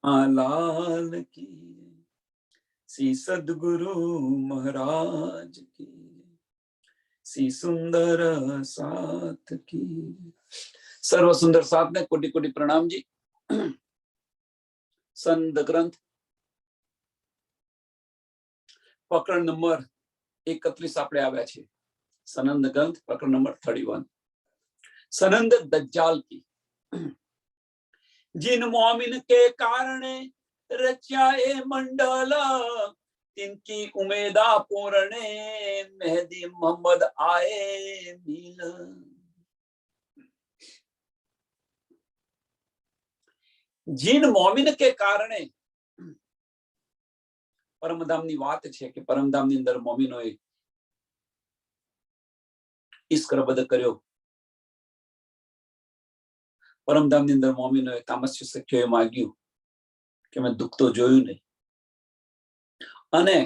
लाल की, श्री सद्गुरु महाराज की, श्री सुंदर साथ की। सर्व सुंदर साथ ने कोटि कोटि प्रणाम जी। संत ग्रंथ प्रकरण नंबर 31 આપણે આવ્યા છે। सनंद ग्रंथ प्रकरण नंबर 31। सनंद दज्जाल की। जिन मोमिन के कारण रचा ए मंडल, तिनकी उमेदा पूरणे मेहदी मोहम्मद आए मिल। जिन मोमिन के कारणे परमधामनी વાત છે કે પરમધામની અંદર મોમિનોએ ઈશ્કરબદ કર્યો। પરમધામની અંદર મોમિનોએ તામસ્ય સખ્યોએ માગ્યું કે મેં દુઃખ તો જોયું નહીં, અને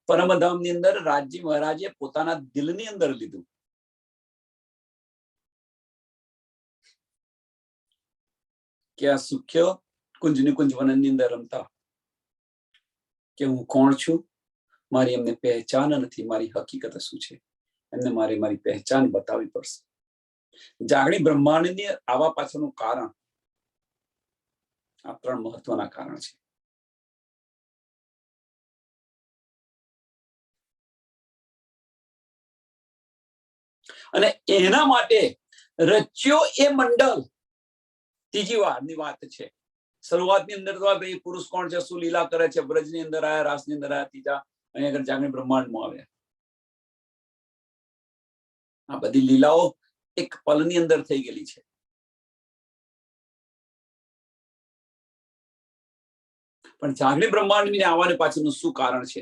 પરમધામની અંદર રાજી મહારાજે પોતાના દિલની અંદર લીધું કે આ સુખ્ય કુંજની કુંજ વનની અંદર રમતા કે હું કોણ છું, મારી એમને પહેચાન નથી, મારી હકીકત શું છે, એમને મારે મારી પહેચાન બતાવવી પડશે। જાગણી બ્રહ્માંડની આવા પાછળનું કારણ આ ત્રણ મહત્વના કારણ છે। અને એના માટે રચ્યો એ મંડળ ત્રીજી વારની વાત છે। શરૂઆતની અંદર તો ભાઈ પુરુષ કોણ છે, શું લીલા કરે છે, બ્રજની અંદર આયા, રાસની અંદર આયા, ત્રીજા અહીંયા આગળ જાગણી બ્રહ્માંડમાં આવ્યા। આ બધી લીલાઓ એક પલની અંદર થઈ ગયેલી છે। પણ જાગણી બ્રહ્માંડની આવવાને પાછળનું શું કારણ છે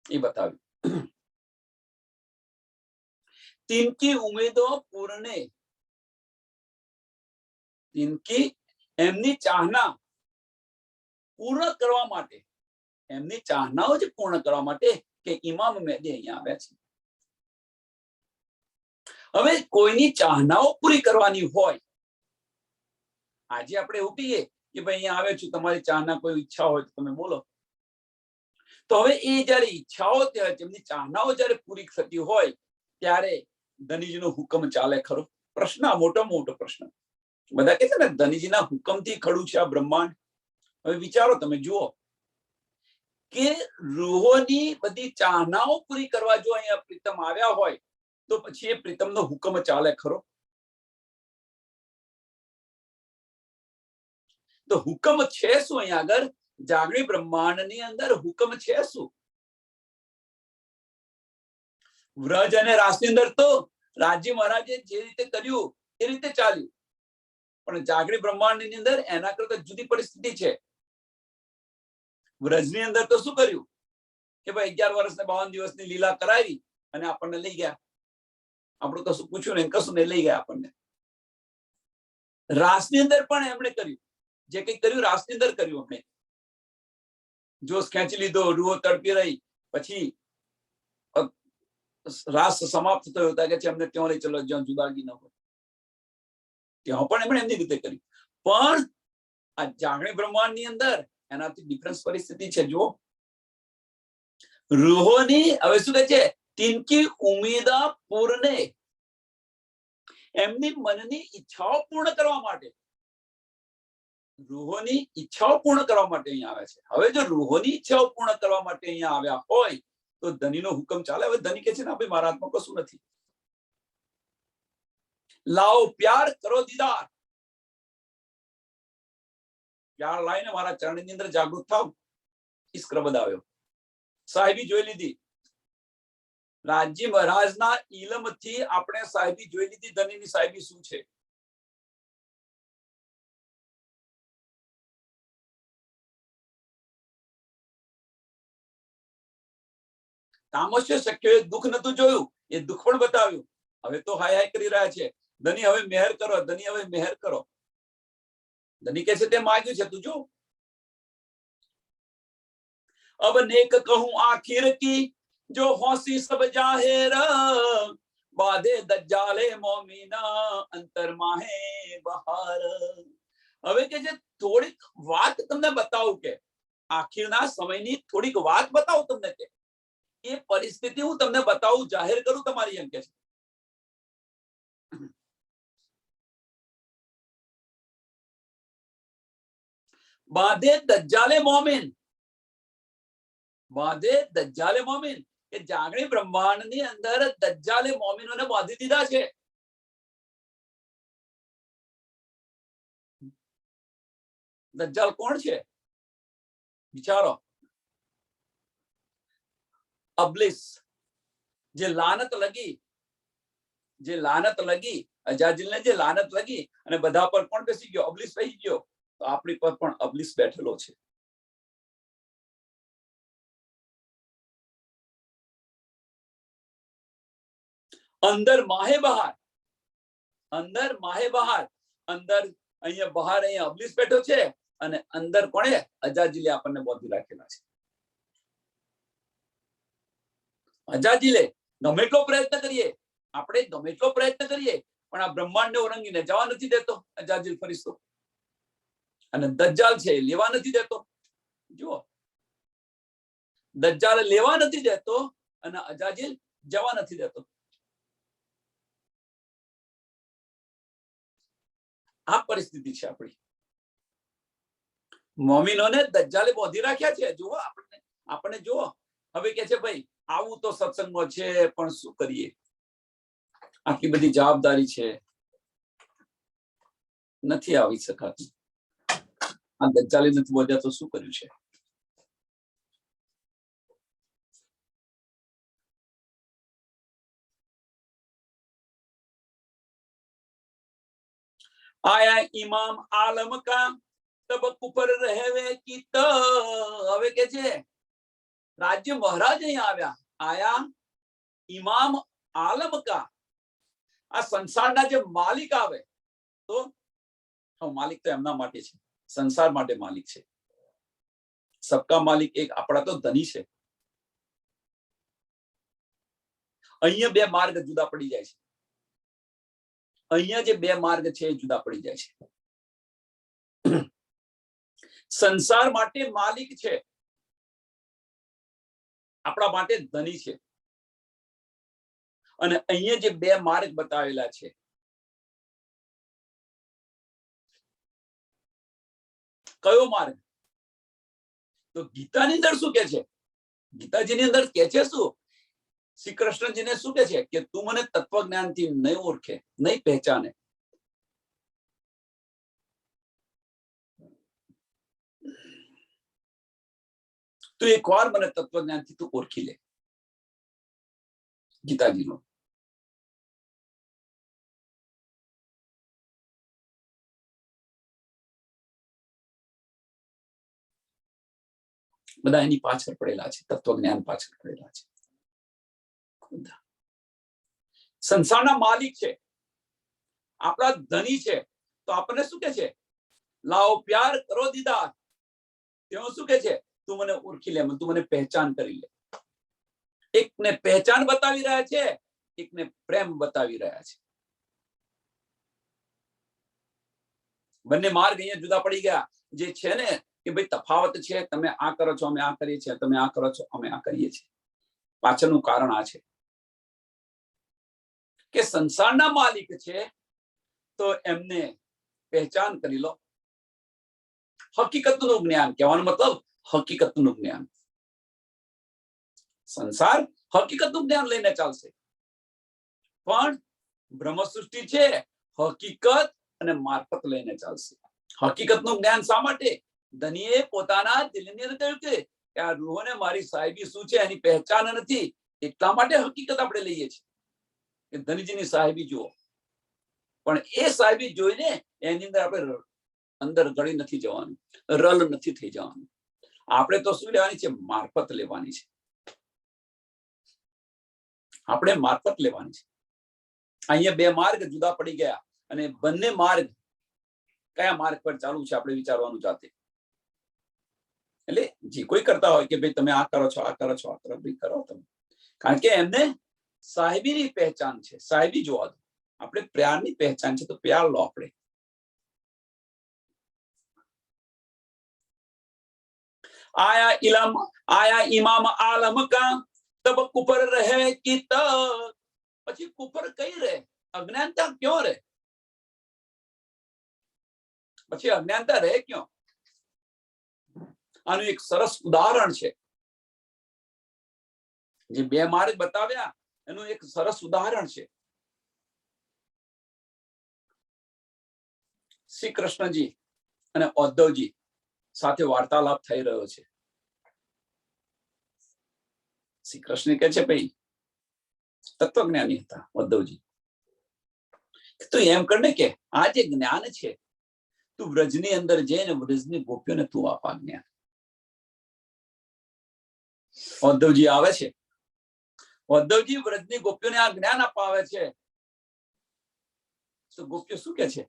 એ બતાવ્યું। तिनकी उम्मीदों पूर्णे, तिनकी एमनी चाहना पूर्ण करवा माटे, एमनी चाहनाओ ज पूर्ण करवा माटे के इमाम मेहदी अहींया आव्या छे। हवे कोईनी चाहनाओ पूरी करवानी होय, आजे आपणे એવું કહીએ કે ભાઈ અહીંયા આવે છું, તમારી ચાહના કોઈ ઈચ્છા હોય તો તમે બોલો। તો હવે એ જ્યારે ઈચ્છાઓ તેમની ચાહનાઓ જ્યારે પૂરી થતી હોય ત્યારે ધનીજીનો હુકમ ચાલે ખરો? પ્રશ્ન, મોટો મોટો પ્રશ્ન। બધા કહે છે ને ધનીજીના હુકમથી ખડું છે આ બ્રહ્માંડ। હવે વિચારો, તમે જુઓ કે રૂહોની બધી ચાહનાઓ પૂરી કરવા જો અહીંયા પ્રીતમ આવ્યા હોય તો પછી એ પ્રીતમનો હુકમ ચાલે ખરો? તો હુકમ છે શું અહીંયા આગળ? જાગણી બ્રહ્માંડની અંદર હુકમ છે શું? વ્રજ અને રાસની અંદર તો રાજી મહારાજે જે રીતે કર્યું એ રીતે ચાલ્યું, પણ જાગણી બ્રહ્માંડની અંદર એના કરતા જુદી પરિસ્થિતિ છે। વ્રજની અંદર તો શું કર્યું કે ભાઈ 11 વર્ષ ને 52 દિવસની લીલા કરાવી અને આપણને લઈ ગયા, આપણું કશું પૂછ્યું નહીં, કશું નહીં, લઈ ગયા આપણને। રાસની અંદર પણ એમણે કર્યું, જે કંઈ કર્યું રાસની અંદર કર્યું એમણે। જોશ ખેંચી લીધો, રૂહો તડપી રહી, પછી રાસ સમાપ્ત થયો હતા કે અમને ત્યાં લઈ ચલો જ્યાં જુદાગી ન હોય, ત્યાં પણ એમણે એમની રીતે કર્યું। પણ આ જાગણી બ્રહ્માંડની અંદર એનાથી ડિફરન્સ પરિસ્થિતિ છે। જો રૂહોની હવે શું કહે છે, તિનકી ઉમ્મીદા પૂર્ણે, એમની મનની ઈચ્છાઓ પૂર્ણ કરવા માટે, રૂહોની ઈચ્છાઓ પૂર્ણ કરવા માટે અહીંયા આવે છે। હવે જો રૂહોની ઈચ્છાઓ પૂર્ણ કરવા માટે અહીંયા આવ્યા હોય તો ધનીનો હુકમ ચાલે? હવે ધની કહે છે ને ભાઈ મારા હાથમાં કશું નથી, લાવો પ્યાર કરો દીદાર, પ્યાર લાઈને મારા ચરણની અંદર જાગૃત થાવ। ઈશ્કરબદ આવ્યો, સાહેબી જોઈ લીધી, રાજી મહારાજના ઇલમથી આપણે સાહેબી જોઈ લીધી, ધનીની સાહેબી શું છે। તામસ્ય સખ્યોએ દુઃખ નતું જોયું, એ દુઃખ પણ બતાવ્યું। હવે તો હાય હાય કરી રહ્યા છે, ધની હવે મહેર કરો, ધની હવે મહેર કરો। ધની કહે છે તે માગ્યું છે તું જો। अब नेक कहूं आखिर की जो हौसी सब जाहिर, बाधे दज्जाले मोमिना अंतर माहे बहार। હવે કે જે થોડીક વાત તમને બતાવું કે આખીરના સમયની થોડીક વાત બતાવું તમને કે એ પરિસ્થિતિ હું તમને બતાવું, જાહેર કરું તમારી એમ કે છે. બાંધે દજ્જાલે મોમિન, બાંધે દજ્જાલે મોમિન, કે જાગણી બ્રહ્માંડની અંદર દજ્જાલે મોમિનોને બાંધી દીધા છે. દજ્જાલ કોણ છે વિચારો? અબલીસ, જે લાનત લગી અજાજીલને જે લાનત લગી અને બધા પર કોણ બેસી ગયો? અબલીસ બેસી ગયો. તો આપણી પર પણ અબલીસ બેઠેલો છે. અંદર માહે બહાર, અંદર માહે બહાર, અંદર અહીંયા બહાર અહીંયા અબલીસ બેઠો છે અને અંદર કોણે? અજાજીલે આપણને બાંધી રાખેલા છે. અજાજીલે ગમે એટલો પ્રયત્ન કરીએ, આપણે ગમે એટલો પ્રયત્ન કરીએ, પણ આ બ્રહ્માંડને ઓળંગીને જવા નથી દેતો અજાજીલ ફરિશ્તો. અને દજ્જાલ છે લેવા નથી દેતો. જુઓ, દજ્જાલ લેવા નથી દેતો અને અજાજીલ જવા નથી દેતો. આ પરિસ્થિતિ છે આપણી. મોમિનોને દજ્જાલે બાંધી રાખ્યા છે. જુઓ, આપણે જુઓ. હવે કે છે ભાઈ આવું તો સત્સંગમાં છે, પણ શું કરીએ? આટલી બધી જવાબદારી છે, નથી આવી શકાતું. આ દજ્જાલે નથી બાંધ્યા તો શું કર્યું છે? आया इमाम आलम का तब कुपर रहवे की त, હવે કે છે રાજ્ય મહારાજ અહીં આવ્યા. આયા ઇમામ આલમ કા, આ સંસારના જે માલિક આવે તો માલિક તો એમના માટે છે, સંસાર માટે માલિક છે. સબકા માલિક એક આપણા તો ધની છે. અહીંયા બે માર્ગ જુદા પડી જાય છે. અહીંયા જે બે માર્ગ છે એ જુદા પડી જાય છે. સંસાર માટે માલિક છે, આપણા માટે ધની છે. અને અહીંયા જે બે માર્ગ બતાવેલા છે, કયો માર્ગ? તો ગીતાની અંદર શું કે છે? ગીતાજીની અંદર કે છે શું? શ્રી કૃષ્ણજીને શું કે છે? કે તું મને તત્વજ્ઞાનથી નહીં ઓળખે, નહીં પહેચાને. તું એકવાર મને તત્વજ્ઞાનથી તું ઓળખી લે. ગીતાજીનો બધા એની પાછળ પડેલા છે, તત્વજ્ઞાન પાછળ પડેલા છે. સંસારના માલિક છે, આપણા ધની છે. તો આપણને શું કે છે? લાવો પ્યાર કરો દીદાર. તેઓ શું કે છે? તું મને ઓળખી લે, તું મને પહેચાન કરી લે. એકને પહેચાન બતાવી રહ્યા છે, એકને પ્રેમ બતાવી રહ્યા છે. બંને માર્ગ અહીંયા જુદા પડી ગયા. જે છે ને કે ભાઈ તફાવત છે, તમે આ કરો છો અમે આ કરીએ છીએ, તમે આ કરો છો અમે આ કરીએ છીએ. પાછળનું કારણ આ છે કે સંસારના માલિક છે તો એમને પહેચાન કરી લો. હકીકતનું જ્ઞાન, કહેવાનો મતલબ હકીકતનું જ્ઞાન. સંસાર હકીકતનું જ્ઞાન લઈને ચાલશે, પણ બ્રહ્મ સૃષ્ટિ છે હકીકત અને મારફત લઈને ચાલશે. હકીકતનું જ્ઞાન શા માટે? ધનીએ પોતાના દિલની અંદર કહ્યું કે આ રૂહોને મારી સાહેબી શું છે એની પહેચાન નથી, એટલા માટે હકીકત આપણે લઈએ છીએ કે ધનજીની સાહેબી જુઓ. પણ એ સાહેબી જોઈને એની અંદર આપણે અંદર ગળી નથી જવાનું, રલ નથી થઈ જવાનું. આપણે તો શું લેવાની છે? મારફત લેવાની છે. આપણે મારફત લેવાની છે. અહીંયા બે માર્ગ જુદા પડી ગયા અને બંને માર્ગ કયા માર્ગ પર ચાલુ છે આપણે વિચારવાનું જાતે. એટલે જે કોઈ કરતા હોય કે ભાઈ તમે આ કરો છો, આ કરો છો, આ કરો, ભાઈ કરો તમે. કારણ કે એમને સાહેબીની પહેચાન છે, સાહેબી જોવા દો. આપણે પ્યારની પહેચાન છે તો પ્યાર લો. આપણે आया इमाम आलम का तब कुफर रहे कि પછી કુફર કઈ રહે, અજ્ઞાનતા ક્યો રહે, પછી અજ્ઞાનતા રહે ક્યો? આનું એક સરસ ઉદાહરણ છે, જે બે માર્ગ બતાવ્યા એનું એક સરસ ઉદાહરણ છે. શ્રી કૃષ્ણજી અને ઉદ્ધવજી સાથે વાર્તાલાપ થઈ રહ્યો છે. શ્રી કૃષ્ણ કહે છે, ભાઈ તત્વજ્ઞાની હતા ઉદ્ધવજી, તું એમ કરને કે આ જે જ્ઞાન છે તું વ્રજની અંદર જઈને વ્રજની ગોપીઓને તું આપા જ્ઞાન. ઉદ્ધવજી આવે છે, ઉદ્ધવજી વ્રજની ગોપીઓને આ જ્ઞાન અપાવે છે. તો ગોપીઓ શું કે છે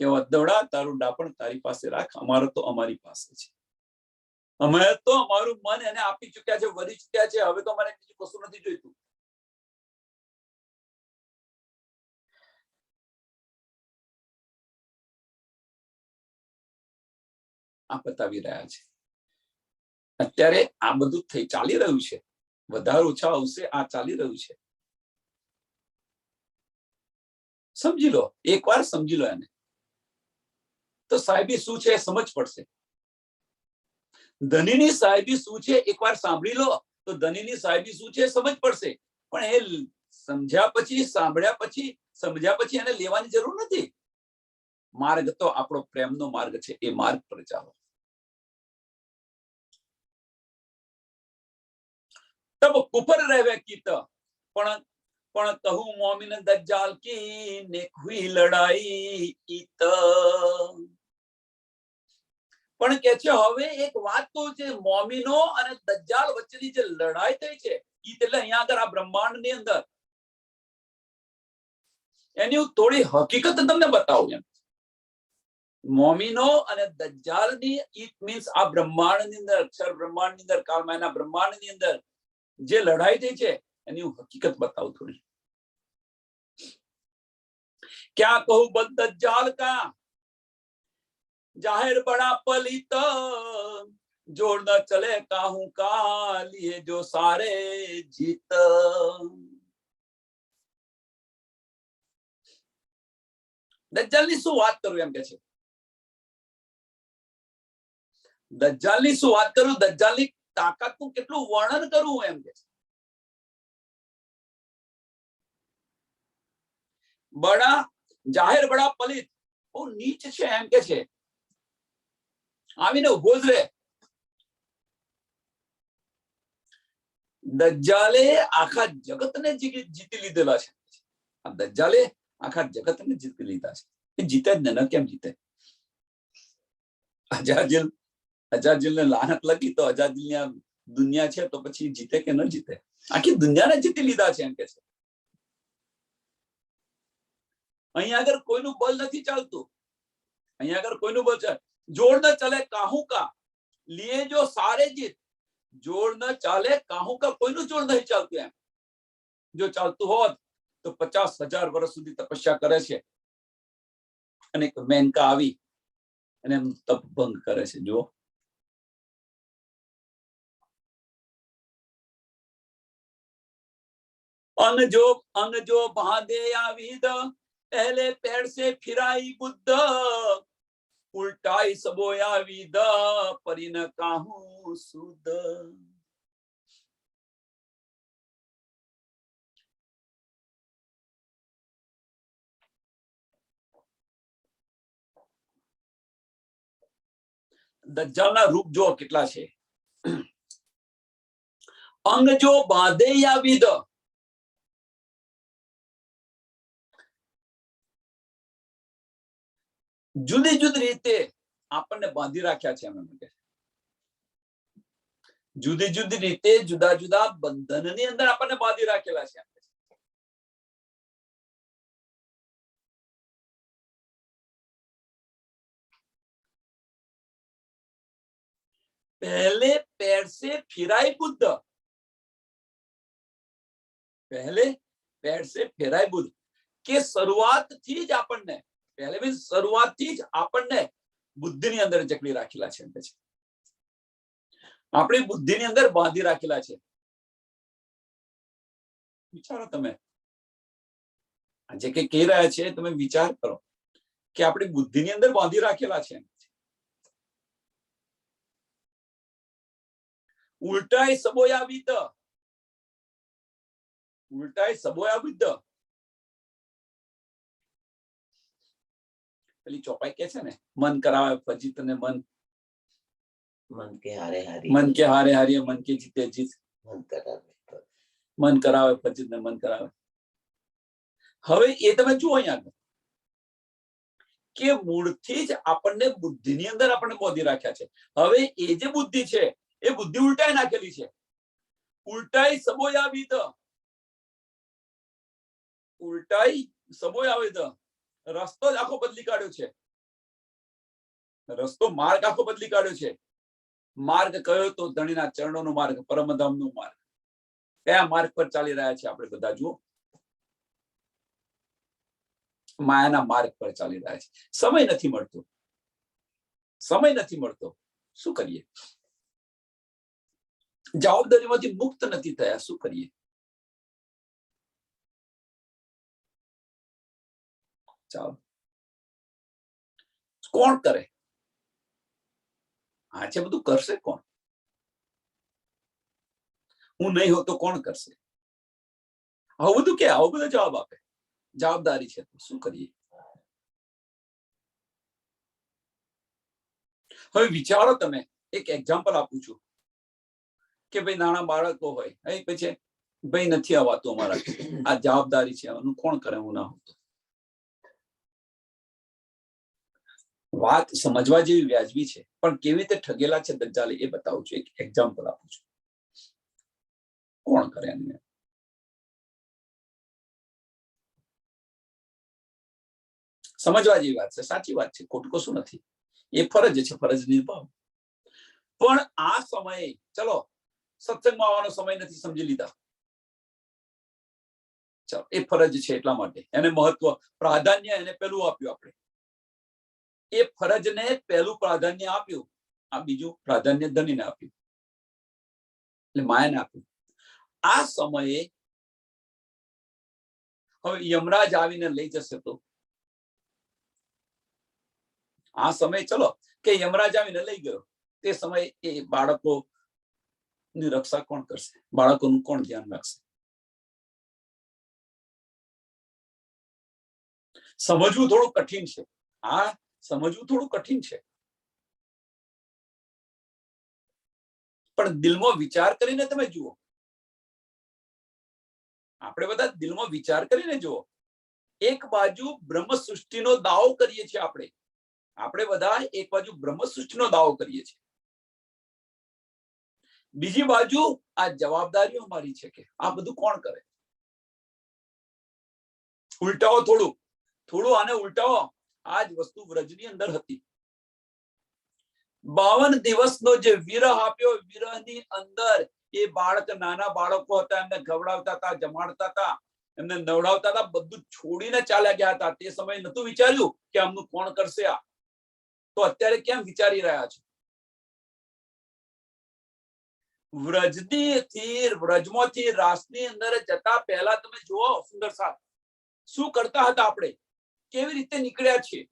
કે ઉદ્ધવડા તારું ડાપણ તારી પાસે રાખ, અમારો તો અમારી પાસે છે. અમે તો અમારું મન એને આપી ચુક્યા છે, વરી ચુક્યા છે, હવે તો મને બીજું કશું નથી જોઈતું. આ બતાવી રહ્યા છે. અત્યારે આ બધું ચાલી રહ્યું છે, વધારે ઓછા આવશે, આ ચાલી રહ્યું છે. સમજી લો, એકવાર સમજી લો એને, તો સાહેબી શું છે સમજ પડશે. ધનીની સાહેબી શું છે એકવાર સાંભળી લો તો ધનીની સાહેબી શું છે સમજ પડશે. પણ એ સમજ્યા પછી, સાંભળ્યા પછી, સમજ્યા પછી એને લેવાની જરૂર નથી. માર્ગ તો આપણો પ્રેમનો માર્ગ છે, એ માર્ગ પર ચાલો. તબ કુફર રહેવે કીત પણ કહું મોમિન દજ્જાલ કી નેક હુઈ લડાઈ ઈત. પણ કે છે હવે એક વાત તો છે, મોમિનો અને દજ્જાલ વચ્ચેની જે લડાઈ થઈ છે ઈત એટલે અહીંયા આગળ આ બ્રહ્માંડ ની અંદર, એની હું થોડી હકીકત તમને બતાવું એમ. મોમિનો અને દજ્જાલની ઈત મીન્સ આ બ્રહ્માંડ ની અંદર, અક્ષર બ્રહ્માંડ ની અંદર, કાળમાયના બ્રહ્માંડ ની અંદર જે લડાઈ થઈ છે એની હું હકીકત બતાવું થોડી. ક્યાં કહું બદ દજ્જાલ કા जाहिर बड़ा पलित जोड़ न चले काहू का लिए जो सारे जीत. દજ્જાલની શું વાત કરું એમ કે છે, દજ્જાલની શું વાત કરું, દજ્જાલની તાકાતનું કેટલું વર્ણન કરું એમ કે છે. બડા જાહેર બડા પલિત, બહુ નીચ છે એમ કે છે. આવીને ઉભો જ રહે. દજ્જાલે આખા જગતને જીતી લીધેલા છે. આ દજ્જાલે આખા જગતને જીતી લીધા છે. એ જીતે જ ને, કેમ જીતે? અજાજીલ ને લાનત લગી તો અજાજીલ દુનિયા છે તો પછી જીતે કે ન જીતે? આખી દુનિયાને જીતી લીધા છે એમ કે છે. અહીંયા આગળ કોઈનું બળ નથી ચાલતું, અહીંયા આગળ કોઈનું બળ ચાલે. जोड़ न चले काहू का लिए जो सारे जीत. जोड़ न चाले काहू का, कोईનું જોડ નહીં ચાલતું એમ. જો ચાલતું હોત તો 50,000 વર્ષ સુધી તપસ્યા કરે છે અને એક મેનકા આવી અને તપ ભંગ કરે છે. જો अंग जो बांधे आविद पहले पैर से फिराई बुद्ध उल्टाई सबोया विद परिन काहू सुद. દજ્જાલના રૂપ જો કેટલા છે. અંગ જો બાંધે યા વિદ, જુદી જુદી રીતે આપણને બાંધી રાખ્યા છે. એમ જુદી જુદી રીતે જુદા જુદા બંધનની અંદર આપણને બાંધી રાખેલા છે. पहले पैर से फिराई बुद्ध, पहले पैर से फिराई बुद्ध કે શરૂઆત થી જ આપણને, પહેલે શરૂઆત થી જ આપણને બુદ્ધિની અંદર જકડી રાખેલા છે. આપણી બુદ્ધિની અંદર બાંધી રાખેલા છે. વિચારો તમે જે કઈ કહી રહ્યા છે તમે વિચાર કરો કે આપણી બુદ્ધિની અંદર બાંધી રાખેલા છે. ઉલટાઈ સબોયા વિદ, ઉલટાઈ સબોયા વિદ. પેલી ચોપાઈ કે છે ને, મન કરાવે પછી તને મન, મન કે હારે હારી, મન કે હારે હારી, મન કે જીતે જીત, મન કરાવે પછી તને મન કરાવે. હવે એ તમે જુઓ અહીંયા કે મૂળથી જ આપણને બુદ્ધિની અંદર આપણને બાંધી રાખ્યા છે. હવે એ જે બુદ્ધિ છે એ બુદ્ધિ ઉલટાઈ નાખેલી છે. ઉલટાઈ સબોયા વિદ, ઉલટાઈ સબોયા વિદ. રસ્તો જ આખો બદલી કાઢ્યો છે. રસ્તો, માર્ગ આખો બદલી કાઢ્યો છે. માર્ગ કયો તો ધણીના ચરણોનો માર્ગ, પરમધામનો માર્ગ. કયા માર્ગ પર ચાલી રહ્યા છે આપણે બધા? જુઓ, માયાના માર્ગ પર ચાલી રહ્યા છે. સમય નથી મળતો, સમય નથી મળતો. શું કરીએ? જવાબદારીમાંથી મુક્ત નથી થયા. શું કરીએ? ચાલો, કોણ કરે? આ છે બધું કરશે કોણ? હું નહીં હોતો કોણ કરશે? આવું બધું કે આવું બધો જવાબ આપે. જવાબદારી છે તો શું કરીએ? હવે વિચારો તમે, એક એક્ઝામ્પલ આપું છું કે ભાઈ નાના બાળકો હોય, પછી ભાઈ નથી આવતું અમારા, આ જવાબદારી છે, આનું કોણ કરે? હું ના હોતો. વાત સમજવા જેવી વ્યાજબી છે, પણ કેવી રીતે ઠગેલા છે દજ્જાલે એ બતાવું છું. એક એક્ઝામ્પલ આપું છું. કોણ કરે એમને? સમજવા જેવી વાત છે, સાચી વાત છે, ખોટું કશું નથી. એ ફરજ છે, ફરજ નિભાવ. પણ આ સમયે ચલો સત્સંગમાં આવવાનો સમય નથી, સમજી લીધા. ચાલો, એ ફરજ છે એટલા માટે એને મહત્વ, પ્રાધાન્ય એને પેલું આપ્યું. આપણે એ ફરજને પહેલું પ્રાધાન્ય આપ્યું, આ બીજું પ્રાધાન્ય ધનીને આપ્યું, એટલે માયાને આપ્યું. આ સમયે હવે યમરાજ આવીને લઈ જશે તો આ સમય ચલો કે યમરાજ આવીને લઈ ગયો, તે સમયે એ બાળકો ની રક્ષા કોણ કરશે? બાળકોનું કોણ ધ્યાન રાખશે? સમજવું થોડું કઠિન છે. આ સમજવું થોડું કઠિન છે, પણ દિલમાં વિચાર કરીને તમે જુઓ. આપણે બધા દિલમાં વિચાર કરીને જુઓ. એક બાજુ બ્રહ્મ સૃષ્ટિનો દાવો કરીએ છીએ આપણે બધા એક બાજુ બ્રહ્મ સૃષ્ટિનો દાવો કરીએ છીએ, બીજી બાજુ આ જવાબદારીઓ અમારી છે કે આ બધું કોણ કરે? ઉલટાવો થોડું થોડું આને ઉલટાવો. આ જ વસ્તુ વ્રજની અંદર હતી. 52 દિવસનો જે વિરહ આપ્યો, વિરહની અંદર એ બાળક, નાના બાળકો હતા, એમને ખવડાવતા હતા, જમાડતા હતા, એમને નવડાવતા હતા, બધું છોડીને ચાલ્યા ગયા હતા. તે સમયે નતું વિચાર્યું કે આમનું કોણ કરશે? આ તો અત્યારે કેમ વિચારી રહ્યા છો? વ્રજમાંથી રાસની અંદર જતા પહેલા તમે જુઓ સુંદર સાથ શું કરતા હતા, આપણે કેવી રીતે નીકળ્યા છીએ.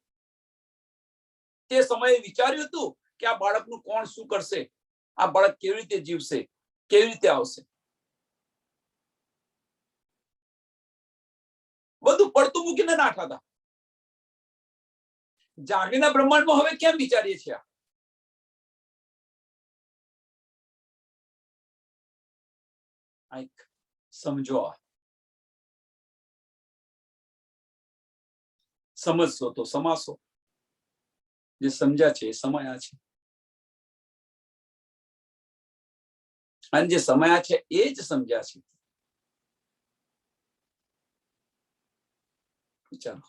તે સમયે વિચાર્યું હતું કે આ બાળકનું કોણ શું કરશે? આ બાળક કેવી રીતે જીવશે? કેવી રીતે આવશે? બધું પડતું મૂકીને નાખા હતા. જાગીના બ્રહ્માંડમાં હવે કેમ વિચારીએ છીએ? સમજો, સમજશો તો સમાસો. જે સમજ્યા છે એ સમાયા છે, અને જે સમાયા છે એ જ સમજ્યા છે. વિચારો.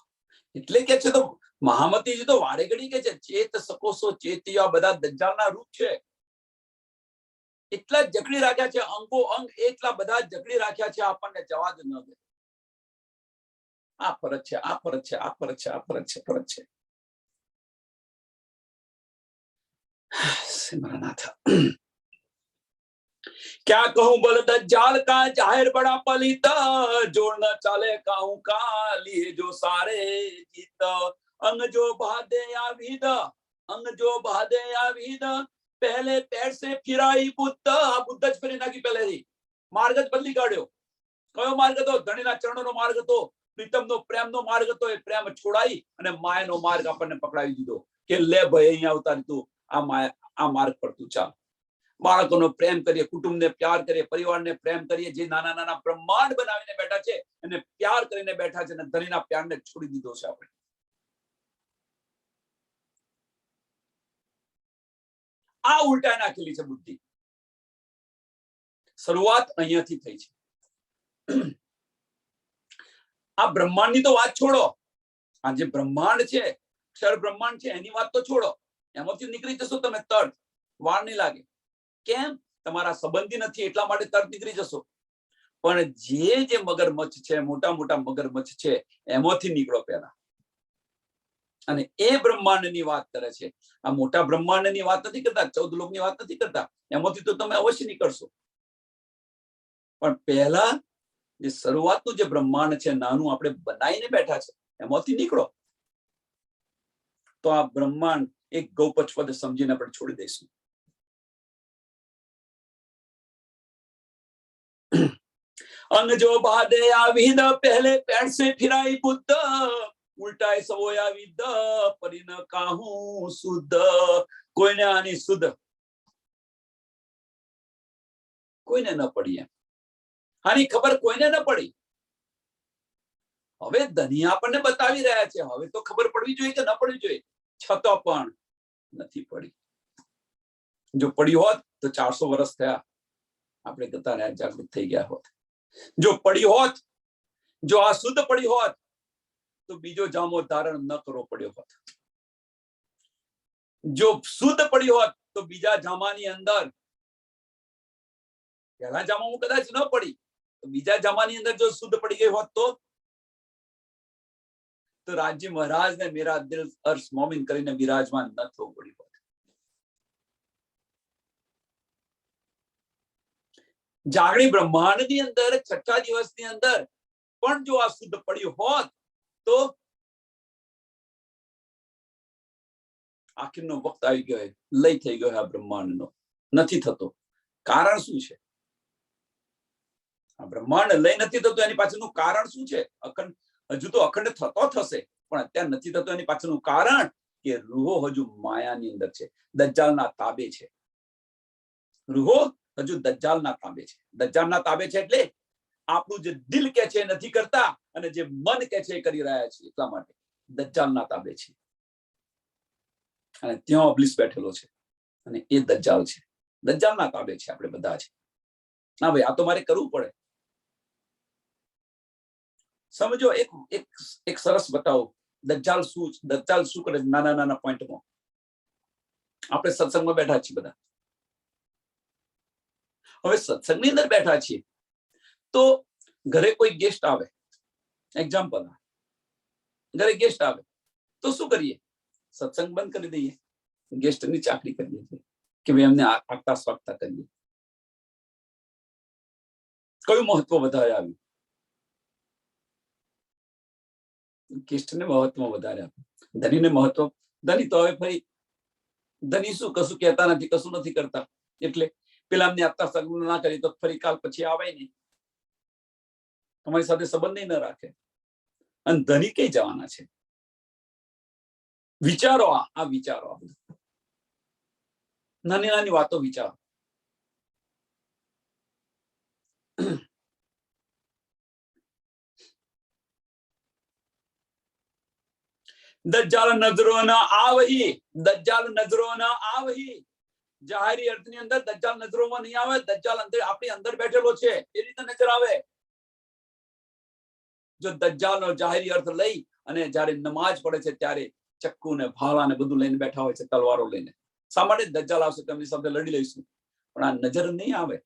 એટલે કે છે તો મહામતીજી તો વારે ઘડી કે છે ચેત સકોસો ચેતિયા, બધા દજ્જાલના રૂપ છે. એટલા જકડી રાખ્યા છે, અંગો અંગ એટલા બધા જકડી રાખ્યા છે, આપણને જવા જ ન દે. આ ફરજ છે, આ ફરજ છે, આ ફરજ છે, આ ફરજ છે, ફરજ છે. सिमरनाथ क्या कहूं बल दज्जाल का जाहिर बड़ा पलित, जोड़ न चले कहूं का लिए जो सारे जीत। अंग जो बाधे या विद, अंग जो बाधे या विद, पहले पैर से फिराई बुद्ध। आ बुद्ध ज ફરી નાખી પહેલેથી માર્ગ જ બદલી કાઢ્યો. કયો માર્ગ હતો? ધણીના ચરણોનો માર્ગ હતો, પ્રીતમનો પ્રેમનો માર્ગ હતો. એ પ્રેમ છોડાઈ અને માયાનો માર્ગ આપણને પકડાવી દીધો કે લે ભાઈ અહીંયા અવતાર તું આ માર્ગ પર તું ચાલ. બાળકોનો પ્રેમ કરીએ, કુટુંબને પ્યાર કરીએ, પરિવારને પ્રેમ કરીએ. જે નાના નાના બ્રહ્માંડ બનાવીને બેઠા છે એને પ્યાર કરીને બેઠા છે અને ધણીના પ્યારને છોડી દીધો છે આપણે. આ ઉલટા નાખેલી છે બુદ્ધિ. શરૂઆત અહીંયાથી થઈ છે. આ બ્રહ્માંડની તો વાત છોડો, આ જે બ્રહ્માંડ છે, અક્ષર બ્રહ્માંડ છે, એની વાત તો છોડો. એમાંથી નીકળી જશો તમે તરત, વાર નહીં લાગે. કેમ? તમારા સંબંધી નથી એટલા માટે તરત નીકળી જશો. પણ જે મગરમચ્છ છે, મોટા મોટા મગરમચ્છ છે, એમાંથી નીકળો પહેલા. અને એ બ્રહ્માંડની વાત કરે છે. આ મોટા બ્રહ્માંડની વાત નથી કરતા, 14 લોકની વાત નથી કરતા. એમાંથી તો તમે અવશ્ય નીકળશો. પણ પહેલા જે શરૂઆતનું જે બ્રહ્માંડ છે, નાનું આપણે બનાવીને બેઠા છે, એમાંથી નીકળો. તો આ બ્રહ્માંડ એક ગૌપચપદ સમજીને આપણે છોડી દઈશું. अंग जो बाधे आविद, पहले पैर से फिराई बुद्ध। उल्टा सवोया विद, परि न काहू शुद्ध। कोઈને આની શુદ્ધ કોઈને ન પડી. એમ આની ખબર કોઈને ન પડી. હવે ધની આપણને બતાવી રહ્યા છે. હવે તો ખબર પડવી જોઈએ કે ન પડવી જોઈએ, છતાં પણ નથી પડી. જો પડી હોત તો 400 વર્ષ થયા, આપણે ગતા રહ્યા, જાગૃત થઈ ગયા હોત. જો પડી હોત, જો આ શુદ્ધ પડી હોત, તો બીજો જામો ધારણ ન કરવો પડ્યો હોત. જો શુદ્ધ પડી હોત તો બીજા જામાની અંદર, પહેલા જામામાં કદાચ ન પડી, તો બીજા જામાની અંદર જો શુદ્ધ પડી ગઈ હોત તો રાજ્ય મહારાજને મેરા દિલ અર્શ મોમિન કરીને બિરાજમાન ન થવું પડ્યું હોત. જાગણી બ્રહ્માંડની અંદર 6 દિવસની અંદર પણ જો આ શુદ્ધ પડ્યું હોત તો આખીરનો વખત આવી ગયો, લય થઈ ગયો આ બ્રહ્માંડનો. નથી થતો. કારણ શું છે? આ બ્રહ્માંડ લય નથી થતો, એની પાછળનું કારણ શું છે? અખંડ, હજુ તો અખંડ થતો થશે, પણ અત્યારે નથી થતો. એની પાછળનું કારણ કે રૂહો હજુ માયાની અંદર છે, દજ્જાલના તાબે છે. રૂહો હજુ દજ્જાલના તાબે છે. દજ્જાલના તાબે છે એટલે આપણું જે દિલ કે છે નથી કરતા, અને જે મન કે છે એ કરી રહ્યા છે. એટલા માટે દજ્જાલના તાબે છે. અને ત્યાં અબલીસ બેઠેલો છે, અને એ દજ્જાલ છે. દજ્જાલના તાબે છે આપણે બધા છે. હા ભાઈ, આ તો મારે કરવું પડે. સમજો. એક સરસ બતાવો. દજ્જાલ શું કરે? નાના નાના પોઈન્ટમાં. આપણે સત્સંગમાં બેઠા છીએ બધા. હવે સત્સંગની અંદર બેઠા છીએ તો ઘરે કોઈ ગેસ્ટ આવે, એક્ઝામ્પલ, ઘરે ગેસ્ટ આવે તો શું કરીએ? સત્સંગ બંધ કરી દઈએ, ગેસ્ટની ચાકરી કરીએ છીએ કે ભાઈ એમને આગતા સ્વાગતા કરીએ. કયું મહત્વ વધારે આવ્યું? ગેસ્ટને મહત્વ વધારે આપ્યું. ધનીને મહત્વ, ધની તો હવે ફરી ધની શું, કશું કહેતા નથી, કશું નથી કરતા. એટલે પેલા અમને આગતા સ્વાગત ના કરી તો ફરી કાલ પછી આવે નહીં, તમારી સાથે સંબંધ ન રાખે. અને ધની કઈ જવાના છે? વિચારો. આ વિચારો, આ બધું નાની નાની વાતો વિચારો. દજ્જાલ નજરો ના આવહી, દજ્જાલ નજરો ના આવહી. જાહેરી અર્થની અંદર દજ્જાલ નજરોમાં નહીં આવે. દજ્જાલ અંદર આપણી અંદર બેઠેલો છે, એ રીતે નજર આવે. જો દજ્જાલનો જાહેરી અર્થ લઈ અને જયારે નમાજ પડે છે ત્યારે ચક્કુ ને ભાલા ને બધું લઈને બેઠા હોય છે, તલવારો લઈને. શા માટે દજ્જાલ આવશે? તેમની સાથે લડી લઈશું. પણ આ નજર નહીં આવે.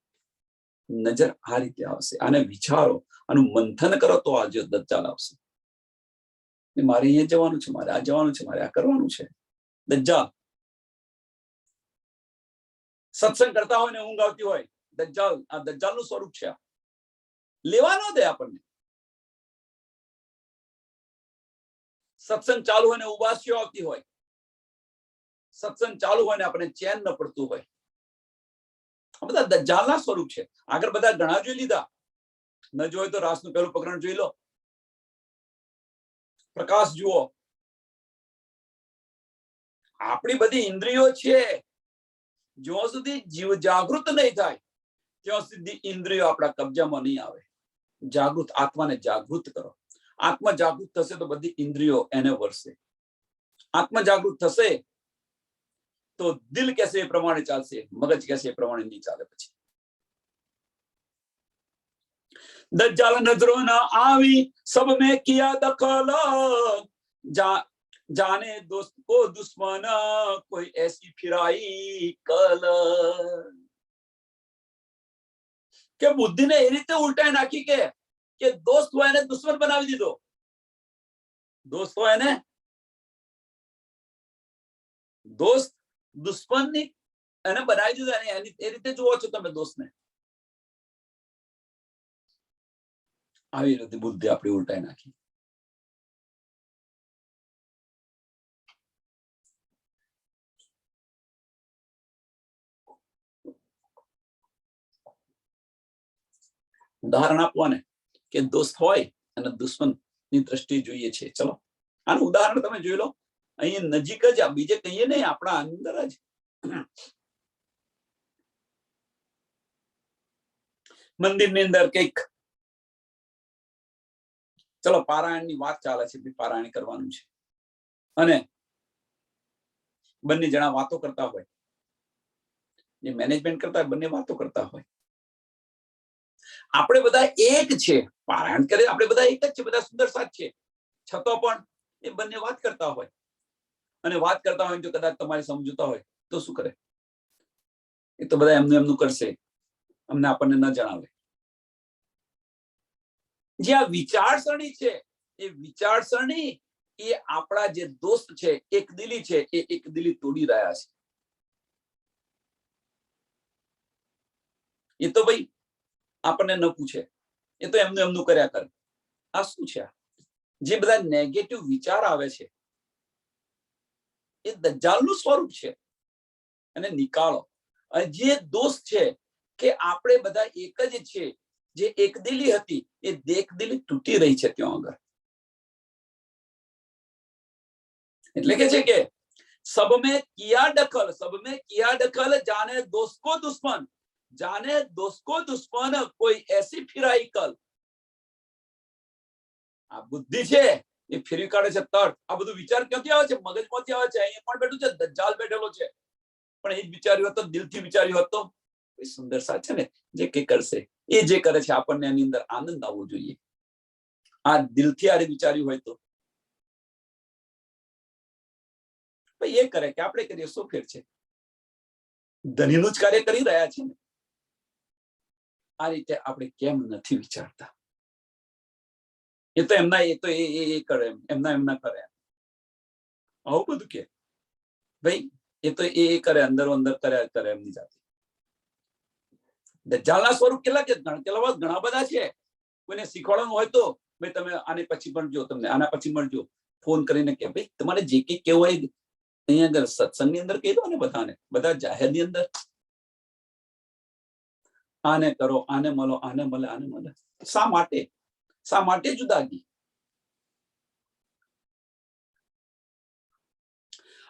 નજર આ રીતે આવશે. આને વિચારો, આનું મંથન કરો તો આ દજ્જાલ આવશે. મારે અહીંયા જવાનું છે, મારે આ જવાનું છે, મારે આ કરવાનું છે. દજ્જાલ સત્સંગ કરતા હોય ને ઊંઘ આવતી હોય, દજ્જાલ, આ દજ્જાલનું સ્વરૂપ છે. લેવા ન દે આપણને. સત્સંગ ચાલુ હોય ને ઉબાસીઓ આવતી હોય, સત્સંગ ચાલુ હોય ને આપણે ચેન ન પડતું હોય, આ બધા દજ્જાલના સ્વરૂપ છે. આગળ બધા ઘણા જોઈ લીધા. ન જોયું તો રાસનું પહેલું પ્રકરણ જોઈ લો. પ્રકાશ જુઓ. આપણી બધી ઇન્દ્રિયો છે, જ્યાં સુધી જીવ જાગૃત નહીં થાય ત્યાં સુધી ઇન્દ્રિયો આપણા કબજામાં નહીં આવે. જાગૃત આત્માને જાગૃત કરો. આત્મા જાગૃત થશે તો બધી ઇન્દ્રિયો એને વરસે. આત્મા જાગૃત થશે તો દિલ કેસે એ પ્રમાણે ચાલશે, મગજ કેસે એ પ્રમાણે નહીં ચાલે. પછી दज्जाल नजरों न आवी, सब में किया दखल, जाने दोस्त को दुश्मन, कोई ऐसी फिराई कल. કે બુદ્ધિને એ રીતે ઉલટાઈ નાખી કે દોસ્ત હોય એને દુશ્મન બનાવી દીધો. દોસ્ત હોય એને દોસ્ત દુશ્મનની એને બનાવી દીધો. એ રીતે જુઓ છો તમે દોસ્તને. આવી રીતે બુદ્ધિ આપણી ઉલટાઈ નાખી. ઉદાહરણ આપવાને કે દોસ્ત હોય અને દુશ્મન ની દ્રષ્ટિ જોઈએ છે. ચલો આનું ઉદાહરણ તમે જોઈ લો. અહીં નજીક જ, બીજે કહીએ નહીં, આપણા અંદર જ. મંદિરની અંદર કઈક ચલો પારાયણ ની વાત ચાલે છે, પારાયણ કરવાનું છે, અને બંને જણા વાતો કરતા હોય, જે મેનેજમેન્ટ કરતા હોય બંને વાતો કરતા હોય. આપણે બધા એક છે, પારાયણ કરે આપણે બધા એક જ છે, બધા સુંદર સાથ છે, છતાં પણ એ બંને વાત કરતા હોય. અને વાત કરતા હોય જો કદાચ તમારે સમજતા હોય તો શું કરે? એ તો બધા એમનું કરશે, અમને આપણને ન જણાવે. જે આ વિચારસરણી છે, એ વિચારસરણી એ આપણા જે દોસ્ત છે, એક દિલી છે, એ એક દિલી તોડી રહ્યા છે. એ તો ભાઈ આપણને ન પૂછે, એ તો એમનું કર્યા કરે. આ શું છે? જે બધા નેગેટિવ વિચાર આવે છે એ દજ્જાલનું સ્વરૂપ છે, અને નિકાળો. અને જે દોસ્ત છે કે આપણે બધા એક જ છે, જે એકદિલી હતી એ દેખદિલી તૂટી રહી છે ત્યાં આગળ. એટલે કે છે કે સબ में किया दखल, सब में किया दखल, जाने दोस्त को दुश्मन, जाने दोस्त को दुश्मन, कोई ऐसी फिराई कल. આ બુદ્ધિ છે એ ફેરવી કાઢે છે તર્ક. આ બધું વિચાર ક્યાંથી આવે છે? મગજમાંથી આવે છે. અહીંયા પણ બેઠું છે, દજ્જાલ બેઠેલો છે, પણ એ જ વિચાર્યું હતો, દિલથી વિચાર્યું હતો. એ સુંદર સાથ છે ને, જે કે કરશે એ જે કરે છે, આપણને એની અંદર આનંદ આવવો જોઈએ. આ દિલથી આરે વિચાર્યું હોય તો ભાઈ એ કરે કે આપણે કરીએ, શું ફેર છે? ધનીનું જ કાર્ય કરી રહ્યા છે ને. આ રીતે આપણે કેમ નથી વિચારતા? એ તો એમના એ કરે, એમના કરે. આવું બધું કે ભાઈ એ તો એ કરે, અંદરો અંદર કરે એમની જાતે. દજ્જાલના સ્વરૂપ ઘણા બધા છે. કોઈને શીખવાડવાનું હોય તો ભાઈ તમે આને પછી મળજો, તમને આના પછી મળજો, ફોન કરીને કે ભાઈ તમારે જે કઈ કેવું હોય અહીંયા આગળ સત્સંગની અંદર કહી દો ને બધાને, બધા જાહેરની અંદર આને કરો, આને મળો, આને મળે, આને મળે. શા માટે? શા માટે જુદાગી?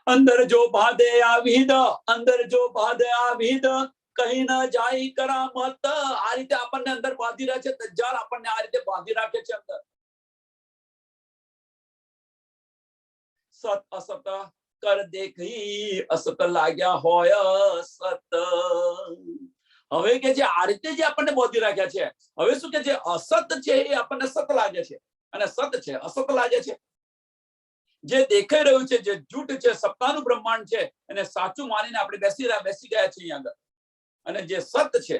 અંદર જો બાંધે આ વિધ, અંદર જો બાંધે આ વિધ, કહી ન જાય કરામત. આ રીતે આપણને અંદર બાંધી રાખે છે દજ્જાલ, આપણને આ રીતે બાંધી રાખે છે અંદર. સત અસત કર દેખી, અસત લાગ્યા હોય સત. હવે કે જે આ રીતે જે આપણને બાંધી રાખ્યા છે, હવે શું કે જે અસત છે એ આપણને સત લાગે છે, અને સત છે અસત લાગે છે. જે દેખાઈ રહ્યું છે, જે જૂઠ છે, સત્તાનું બ્રહ્માંડ છે, એને સાચું માનીને આપણે બેસી ગયા છે અહીંયા આગળ. અને જે સત છે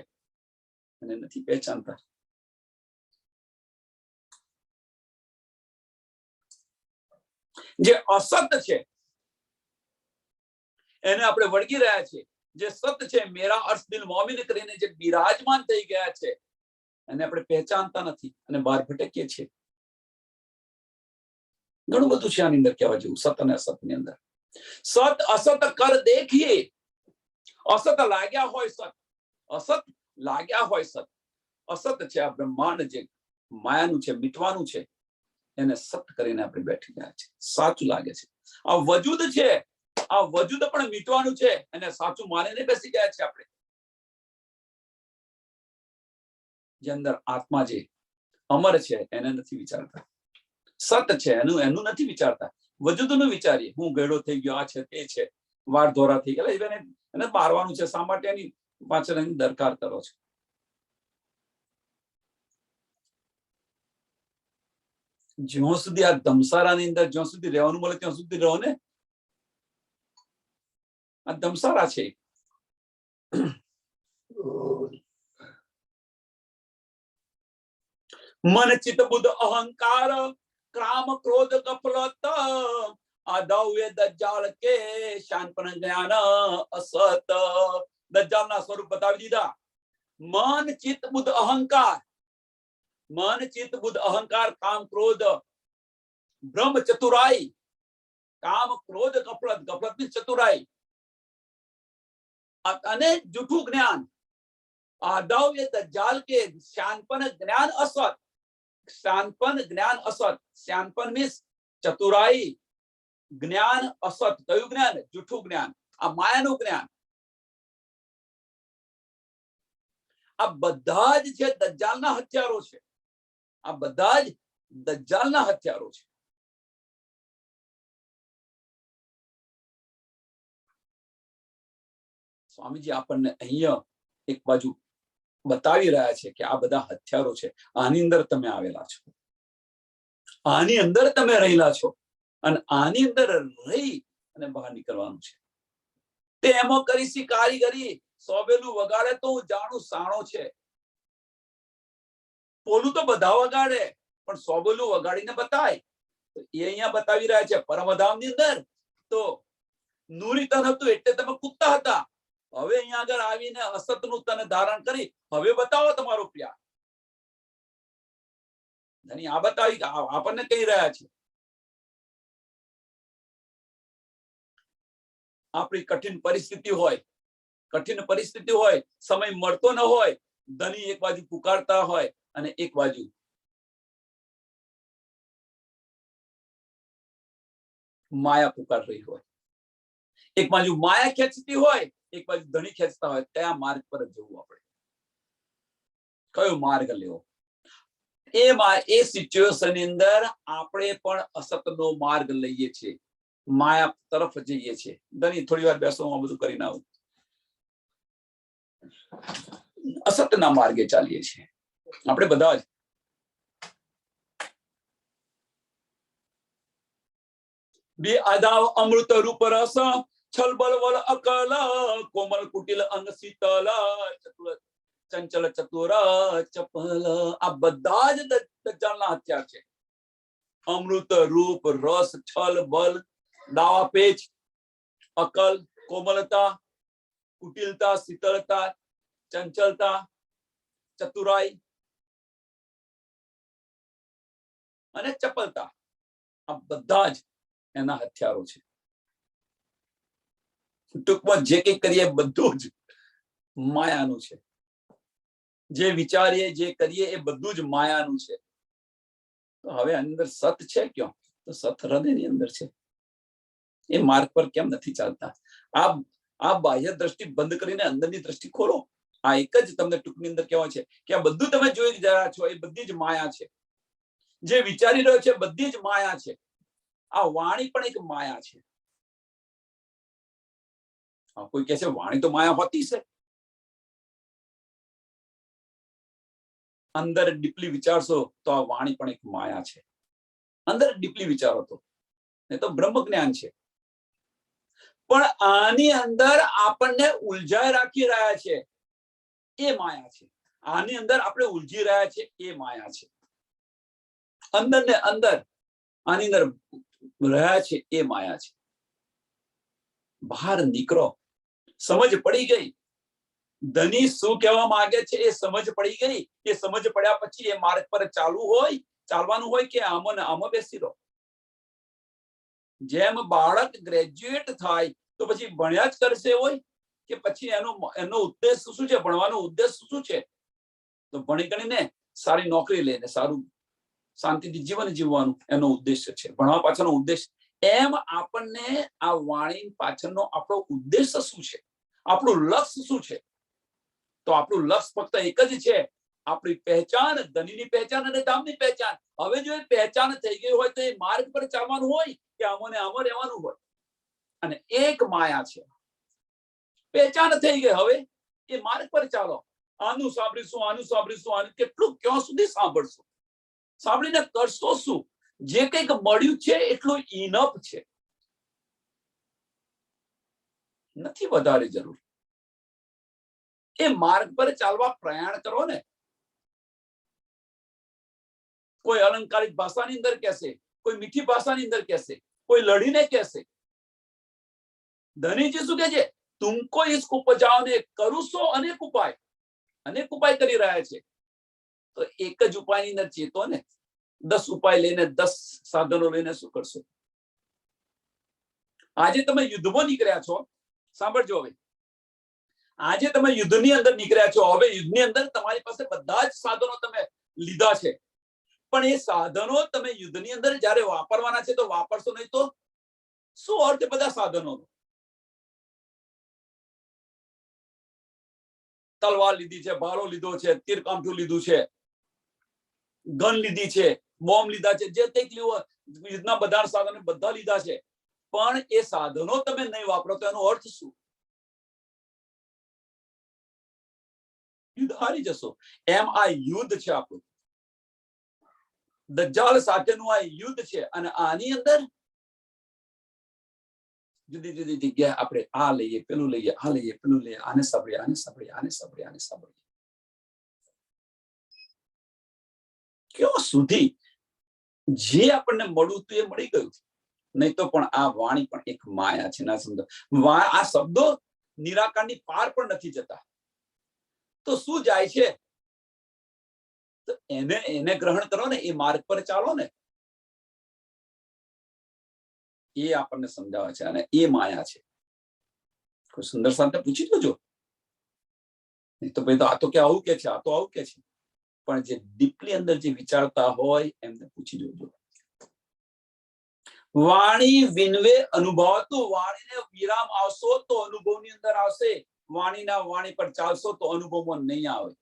એને નથી પહેચાનતા. જે અસત છે એને આપણે વળગી રહ્યા છીએ. જે સત છે, મેરા અર્શ દિલ મોમિન કરીને જે બિરાજમાન થઈ ગયા છે, એને આપણે પહેચાનતા નથી અને બહાર ભટકીએ છીએ. ઘણું બધું છે આની અંદર કહેવા જેવું, સત અને અસત ની અંદર. સત અસત કર દેખીએ, અસત લાગ્યા હોય સત, અસત લાગ્યા હોય સત. અસત છે આ બ્રહ્માંડ, જે માયાનું છે, મિટવાનું છે, એને સત કરીને આપણે બેઠી ગયા છે, સાચું લાગે છે. આ વજૂદ છે, આ વજૂદ પણ મિટવાનું છે, એને સાચું માનીને બેસી ગયા છે આપણે. જે અંદર આત્મા જે અમર છે એને નથી વિચારતા, સત છે એનું નથી વિચારતા, વજૂદનું વિચારીએ. હું ગેડો થઈ ગયો, આ છે તે છે, વાળ ધોરા થઈ ગયા, એને મારવાનું છે, શા માટે એની પાછળ એની દરકાર કરો છો? જ્યાં સુધી આ ધમસારાની અંદર જ્યાં સુધી રહેવાનું મળે ત્યાં સુધી રહો ને. આ ધમસારા છે. મન ચિત્ત બુદ્ધ અહંકાર ક્રામ ક્રોધ કપલત આદવ્ય દજ્જાલ કે શાનપન જ્ઞાન અસત. દજ્જાલના સ્વરૂપ બતાવી દીધા. મન ચિત્ત બુદ્ધ અહંકાર, મન ચિત્ત બુદ્ધ અહંકાર, કામ ક્રોધ, બ્રહ્મ ચતુરાઈ, કામ ક્રોધ કપલત, કપલત ની ચતુરાઈ અને જૂઠું જ્ઞાન. આદવ્ય દજ્જાલ કે શાનપન જ્ઞાન અસત. શાનપન જ્ઞાન અસત. શાનપન મીન્સ ચતુરાઈ, જ્ઞાન અસત. કયું જ્ઞાન? જૂઠું જ્ઞાન, આ માયાનું જ્ઞાન. આ બધા જ છે દજ્જાલના હથિયારો છે. આ બધા જ દજ્જાલના હથિયારો છે. સ્વામીજી આપણને અહીંયા એક બાજુ બતાવી રહ્યા છે કે આ બધા હથિયારો છે, આની અંદર તમે આવેલા છો, આની અંદર તમે રહેલા છો, અને આની અંદર રહી અને બહાર નીકળવાનું છે. તે એમાં કરીશી કારીગરી, સોબેલું વગાડે તો હું જાણું સાણો છે. પોલું તો બધા વગાડે, પણ સોબેલું વગાડીને બતાય. એ અહીંયા બતાવી રહ્યા છે. પરમધામની અંદર તો નૂરી તન હતું એટલે તમે કૂદતા હતા. હવે અહીંયા આગળ આવીને અસતનું તન ધારણ કરી હવે બતાવો તમારો પ્યાર. આ બતાવી આપણને કહી રહ્યા છે. આપણી કઠિન પરિસ્થિતિ હોય, કઠિન પરિસ્થિતિ હોય, સમય મળતો ન હોય, ધની એક બાજુ પુકારતા હોય અને એક બાજુ માયા પુકાર રહી હોય, એક બાજુ માયા ખેંચતી હોય, એક બાજુ ધણી ખેંચતા હોય, કયા માર્ગ પર જવું? આપણે કયો માર્ગ લેવો? એ સિચ્યુએશન ની અંદર આપણે પણ અસતનો માર્ગ લઈએ છીએ, માયા તરફ જઈએ છીએ. ધણી થોડી વાર બેસો, હું બધું કરીને આવું. અસતના માર્ગે ચાલીએ છીએ આપણે બધા જ. બે આદાવ અમૃત રૂપ રસ, છલ બલવલ અકલ, કોમલ કુટિલ અંગ શીતલ, ચંચલ ચતુર ચપલ. આ બધા જ દજ્જાલના હથિયાર છે. અમૃત રૂપ રસ, છલ બલ, દાવા પેચ, અકલ, કોમલતા, કુટિલતા, શીતળતા, ચંચલતા, ચતુરાઈ અને ચપલતા. આ બધા જ એના હથિયારો છે. ટૂંકમાં જે કંઈ કરીએ બધું જ માયાનું છે. જે વિચારીએ, જે કરીએ એ બધું જ માયાનું છે. તો હવે અંદર સત છે ક્યાં? તો સત હૃદયની અંદર છે. એ માર્ગ પર કેમ નથી ચાલતા? આ બાહ્ય દ્રષ્ટિ બંધ કરીને અંદરની દ્રષ્ટિ ખોલો. આ એક જ તમને ટૂંકની અંદર કહેવાય છે કે આ બધું તમે જોઈ રહ્યા છો એ બધી જ માયા છે. જે વિચારી રહ્યો છે બધી જ માયા છે. આ વાણી પણ એક માયા છે. કોઈ કહે છે વાણી તો માયા હોતી છે. અંદર ડીપલી વિચારશો તો આ વાણી પણ એક માયા છે. અંદર ડીપલી વિચારો તો એ તો બ્રહ્મ જ્ઞાન છે. પણ આની અંદર આપણને ઉલઝાઈ રાખી રહ્યા છે એ માયા છે. આની અંદર આપણે ઉલઝી રહ્યા છે એ માયા છે. અંદર ને અંદર આની અંદર રહ્યા છે એ માયા છે. બહાર નીકળો સમજ પડી ગઈ ધની શું કહેવા માંગે છે એ સમજ પડી ગઈ એ સમજ પડ્યા પછી એ માર્ગ પર ચાલવાનું હોય કે આમાં ને આમાં બેસી રહો જેમ બાળક ગ્રેજ્યુએટ થાય તો પછી ભણ્યા જ કરશે હોય કે પછી એનો ઉદ્દેશ શું છે ભણવાનો ઉદ્દેશ શું છે તો ભણી ગણીને સારી નોકરી લઈને સારું શાંતિથી જીવન જીવવાનું એનો ઉદ્દેશ્ય છે ભણવા પાછળનો ઉદ્દેશ એમ આપણને આ વાણી પાછળનો આપણો ઉદ્દેશ શું છે આપણું લક્ષ્ય શું છે તો આપણું લક્ષ્ય ફક્ત એક જ છે આપણી પહેચાન ધનીની પહેચાન અને ધામની પહેચાન હવે જો એ પહેચાન થઈ ગઈ હોય તો એ માર્ગ પર ચાલવાનું હોય કે આમાં રહેવાનું હોય અને એક માયા છે પહેચાન થઈ ગઈ હવે એ માર્ગ પર ચાલો આનું સાંભળીશું કેટલું ક્યાં સુધી સાંભળશું સાંભળીને કરશો શું જે કંઈક મળ્યું છે એટલું ઇનફ છે નથી વધારે જરૂર એ માર્ગ પર ચાલવા પ્રયાણ કરો ને કોઈ અલંકારિક ભાષાની અંદર કહેશે કોઈ મીઠી ભાષાની અંદર કહેશે કોઈ લડીને કહેશે ધનીજી શું કહે છે તુમકો ઇસ ઉપજાઓને કરું છો અનેક ઉપાય કરી રહ્યા છે તો એક જ ઉપાયની અંદર ચેતો ને 10 ઉપાય લઈને 10 સાધનો લઈને શું કરશો આજે તમે યુદ્ધમાં નીકળ્યા છો સાંભળજો હવે આજે તમે યુદ્ધની અંદર નીકળ્યા છો હવે યુદ્ધની અંદર તમારી પાસે બધા જ સાધનો તમે લીધા છે પણ એ સાધનો તમે યુદ્ધની અંદર જ્યારે વાપરવાના છે તો વાપરશો નહીં તો શું અર્થ બધા સાધનોનો તલવાર લીધી છે ભાલો લીધો છે તીરકામઠું લીધું છે ગન લીધી છે બોમ્બ લીધા છે જે કંઈક યુદ્ધના બધા સાધનો બધા લીધા છે પણ એ સાધનો તમે નહીં વાપરો તો એનો અર્થ શું યુદ્ધ હારી જશો એમ આ યુદ્ધ છે આપણું દજ્જાલ સાથેનું આ યુદ્ધ છે અને આની અંદર જુદી જુદી જગ્યાએ આપણે આ લઈએ પેલું લઈએ આને સાંભળીએ ક્યાં સુધી જે આપણને મળવું હતું એ મળી ગયું નહીં તો પણ આ વાણી પણ એક માયા છે ના સમજો આ શબ્દો નિરાકારની પાર પણ નથી જતા તો શું જાય છે તો એને ગ્રહણ કરો ને એ માર્ગ પર ચાલો ને એ આપણને સમજાવે છે અને એ માયા છે કોઈ સુંદર સાથે પૂછી જોજો નહીં તો ભાઈ તો આ તો કે આવું કે છે આ તો આવું કે છે પણ જે ડીપલી અંદર જે વિચારતા હોય એમને પૂછી જોજો વાણી વિનવે અનુભવાતું વાણીને વિરામ આવશો તો અનુભવની અંદર આવશે વાણી પર ચાલશો તો અનુભવમાં નહીં આવે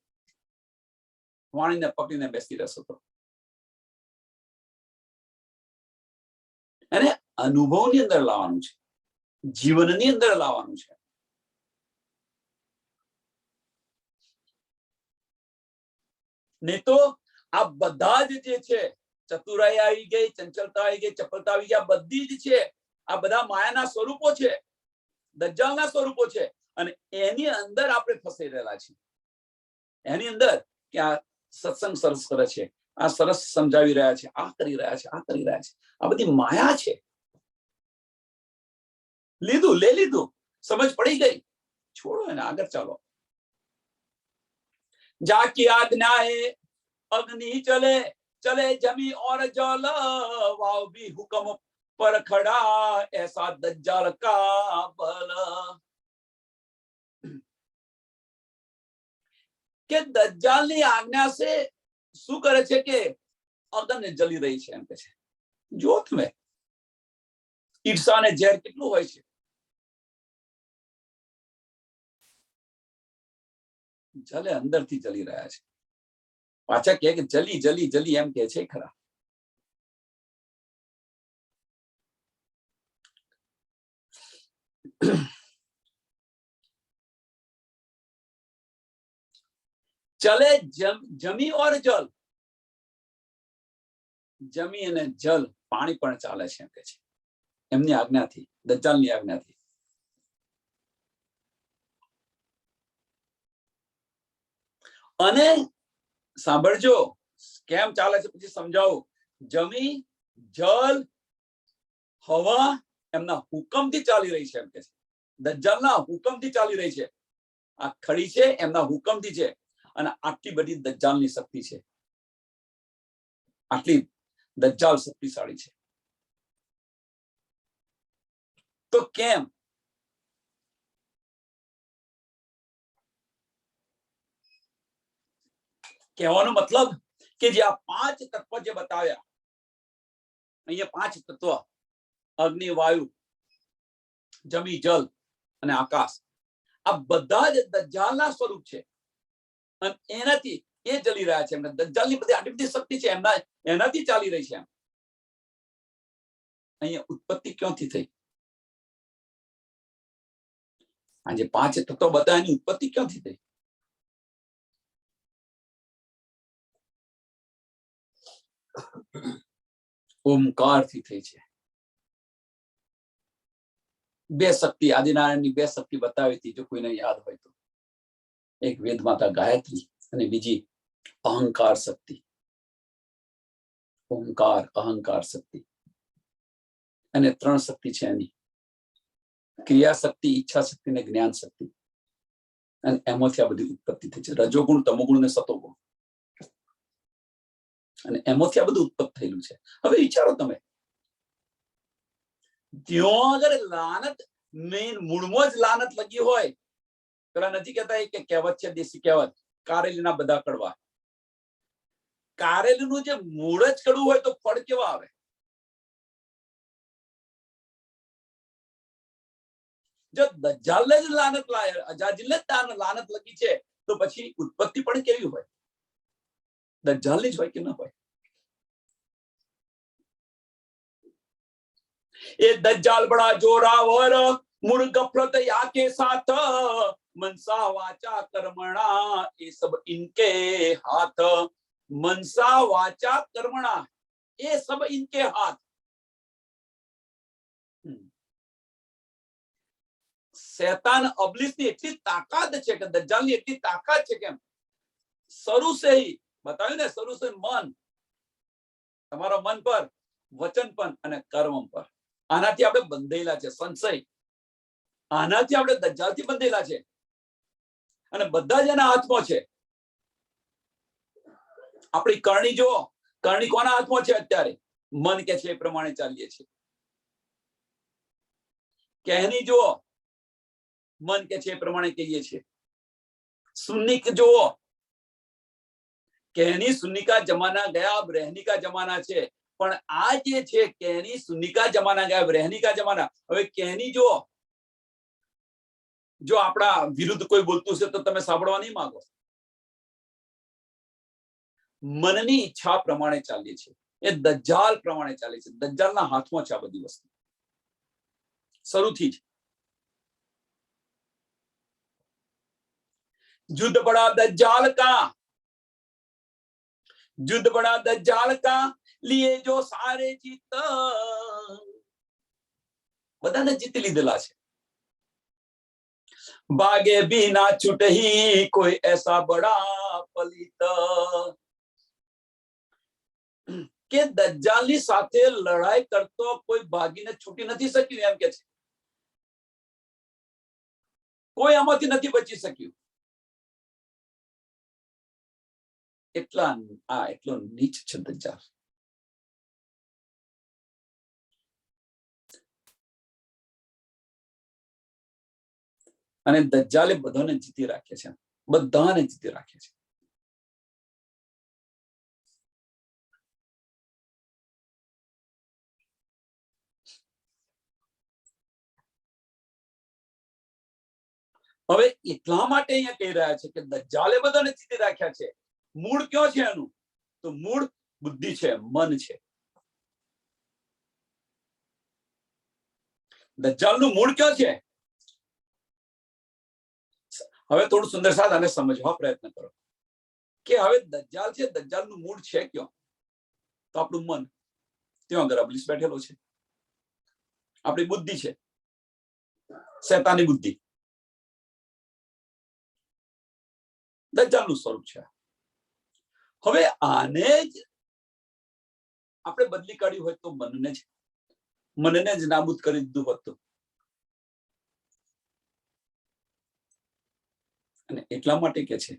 વાણીને પકડીને બેસી રહેશો તો અને અનુભવની અંદર લાવવાનું છે જીવનની અંદર લાવવાનું છે નહીં તો આ બધા જ જે છે ચતુરાઈ આવી ગઈ ચંચલતા આવી ગઈ ચપલતા આવી ગઈ આ બધી જ છે આ બધા માયાના સ્વરૂપો છે દજ્જાલના સ્વરૂપો છે અને એની અંદર આપણે ફસાઈ રહેલા છીએ એની અંદર કે આ સત્સંગ સરસ કરે છે આ સરસ સમજાવી રહ્યા છે આ કરી રહ્યા છે આ બધી માયા છે લીધું સમજ પડી ગઈ છોડો એને આગળ ચાલો जाकी आज्ञाए अग्नि चले चले जमी और जल वाव भी हुक्म पर खड़ा ऐसा दज्जाल का बल के दज्जाल ની આજ્ઞા से શું કરે છે કે અગ્નિ જલી રહી છે એમ કે છે જો તમે ઈર્ષા ને ઝેર કેટલું હોય છે જલે અંદરથી જલી રહ્યા છે પાછા કે જલી એમ કે છે ખરા ચલે જમી ઓર જલ જમી અને જલ પાણી પણ ચાલે છે એમ કે છે એમની આજ્ઞાથી દજ્જાલની આજ્ઞાથી અને સાંભળજો કેમ ચાલે છે પછી સમજાવું જમી જલ હવા એમના હુકમથી ચાલી રહી છે એમ કે છે દજ્જાલના હુકમથી ચાલી રહી છે. આ ખડી છે એમના હુકમથી છે, અને આટલી બધી દજ્જાલની શક્તિ છે. આટલી દજ્જાલ શક્તિશાળી છે. તો કેમ? કહેવાનો મતલબ કે જે આ 5 તત્વ જે બતાવ્યા, અહીંયા 5 તત્વ, અગ્નિ, વાયુ, જમી, જલ અને આકાશ, આ બધા જ દજ્જાલના સ્વરૂપ છે. અને એનાથી એ ચલી રહ્યા છે. એમને દજ્જાલની બધી આટલી બધી શક્તિ છે, એનાથી ચાલી રહી છે. અહીંયા ઉત્પત્તિ ક્યાંથી થઈ? આ જે 5 તત્વો બધા, એની ઉત્પત્તિ ક્યાંથી થઈ? ઓમકારથી થઈ છે. 2 શક્તિ, આદિનારાયણની 2 શક્તિ બતાવી હતી, જો કોઈને યાદ હોય તો. એક વેદ માતા ગાયત્રી અને બીજી અહંકાર શક્તિ. ઓમકાર, અહંકાર શક્તિ, અને 3 શક્તિ છે એની: ક્રિયા શક્તિ, ઈચ્છા શક્તિ અને જ્ઞાન શક્તિ. અને એમાંથી આ બધી ઉત્પત્તિ થઈ છે. રજોગુણ, તમોગુણ અને સતોગુણ, અને એમાંથી આ બધું ઉત્પત્ત થયેલું છે. હવે વિચારો તમે, ત્યાં આગળ લાનત, મેન મૂળમાં જ લાનત લગી હોય. પેલા નથી કહેતા કે કહેવત છે, દેશી કહેવત, કારેલીના બધા કડવા. કારેલીનું જે મૂળ જ કડવું હોય તો ફળ કેવા આવે? જો દજ્જાલને જ લાનત અજાજીલને જ લાનત લગી છે, તો પછી ઉત્પત્તિ પણ કેવી હોય? દજ્જાલની જ હોય કે ન હોય? એ દજ્જાલ બડા જોરાવર, મૂળ ગફલત યાકે સાથ, मनसा वाचा कर्मणा ये सब इनके हाथ. मनसा वाचा कर्मणा ये सब इनके हाथ. शैतान अबलिस ની એટલી તાકાત છે કે દજ્જાલની એટલી તાકાત છે કે શરૂ સે ही बताયું ને, શરૂ સે મન, તમારા મન પર, વચન પર અને કર્મ પર, આનાથી આપણે બંધેલા છે. સંશય, આનાથી આપણે દજ્જાલથી બંધેલા છે, અને બધા જ એના હાથમાં છે. આપણી કરણી જુઓ, કરણી કોના હાથમાં છે અત્યારે? મન કે છે એ પ્રમાણે ચાલીએ છીએ. કહેની જુઓ, મન કે છે એ પ્રમાણે કહીએ છીએ. सुन्नी જુઓ, कहनी सुन्नी का जमाना गया, अब रहनी का जमाना છે. પણ આ જે છે कहनी सुन्नी का जमाना गया, अब रहनी का जमाना. હવે कहनी જુઓ, જો આપણા વિરુદ્ધ કોઈ બોલતું છે તો તમે સાંભળવા નહીં માંગો. મનની ઈચ્છા પ્રમાણે ચાલીએ છીએ. એ દજ્જાલ પ્રમાણે ચાલે છે. દજ્જાલના હાથમાં છે આ બધી વસ્તુ શરૂથી જ. युद्ध बड़ा दज्जाल का, युद्ध बड़ा दज्जाल का, लिए जो सारे जीत, બધાને જીતી લીધેલા છે. भागे भी ना छूटे ही कोई ऐसा बड़ा पलित, કે દજ્જાલની સાથે લડાઈ કરતો કોઈ ભાગીને છૂટી નથી શક્યું. એમ કે છે કોઈ આમાંથી નથી બચી શક્યું. એટલો નીચ છે દજ્જાલ. અને દજ્જાલે બધાને જીતી રાખે છે. બધાને જીતી રાખે છે. હવે એટલા માટે અહીંયા કહી રહ્યા છે કે દજ્જાલે બધાને જીતી રાખ્યા છે. મૂળ કયો છે એનું? તો મૂળ બુદ્ધિ છે, મન છે. દજ્જાલનું મૂળ કયો છે? હવે થોડું સુંદર સાથ આને સમજવા પ્રયત્ન કરો કે હવે દજ્જાલ છે, દજ્જાલનું મૂળ છે ક્યાં? તો આપણું મન. ત્યાં આગળ અબલીસ બેઠેલો છે. આપણી બુદ્ધિ છે, શૈતાની બુદ્ધિ. દજ્જાલનું સ્વરૂપ છે. હવે આને જ આપણે બદલી કાઢ્યું હોય તો મનને જ નાબૂદ કરી દીધું હોત. અને એટલા માટે કે છે,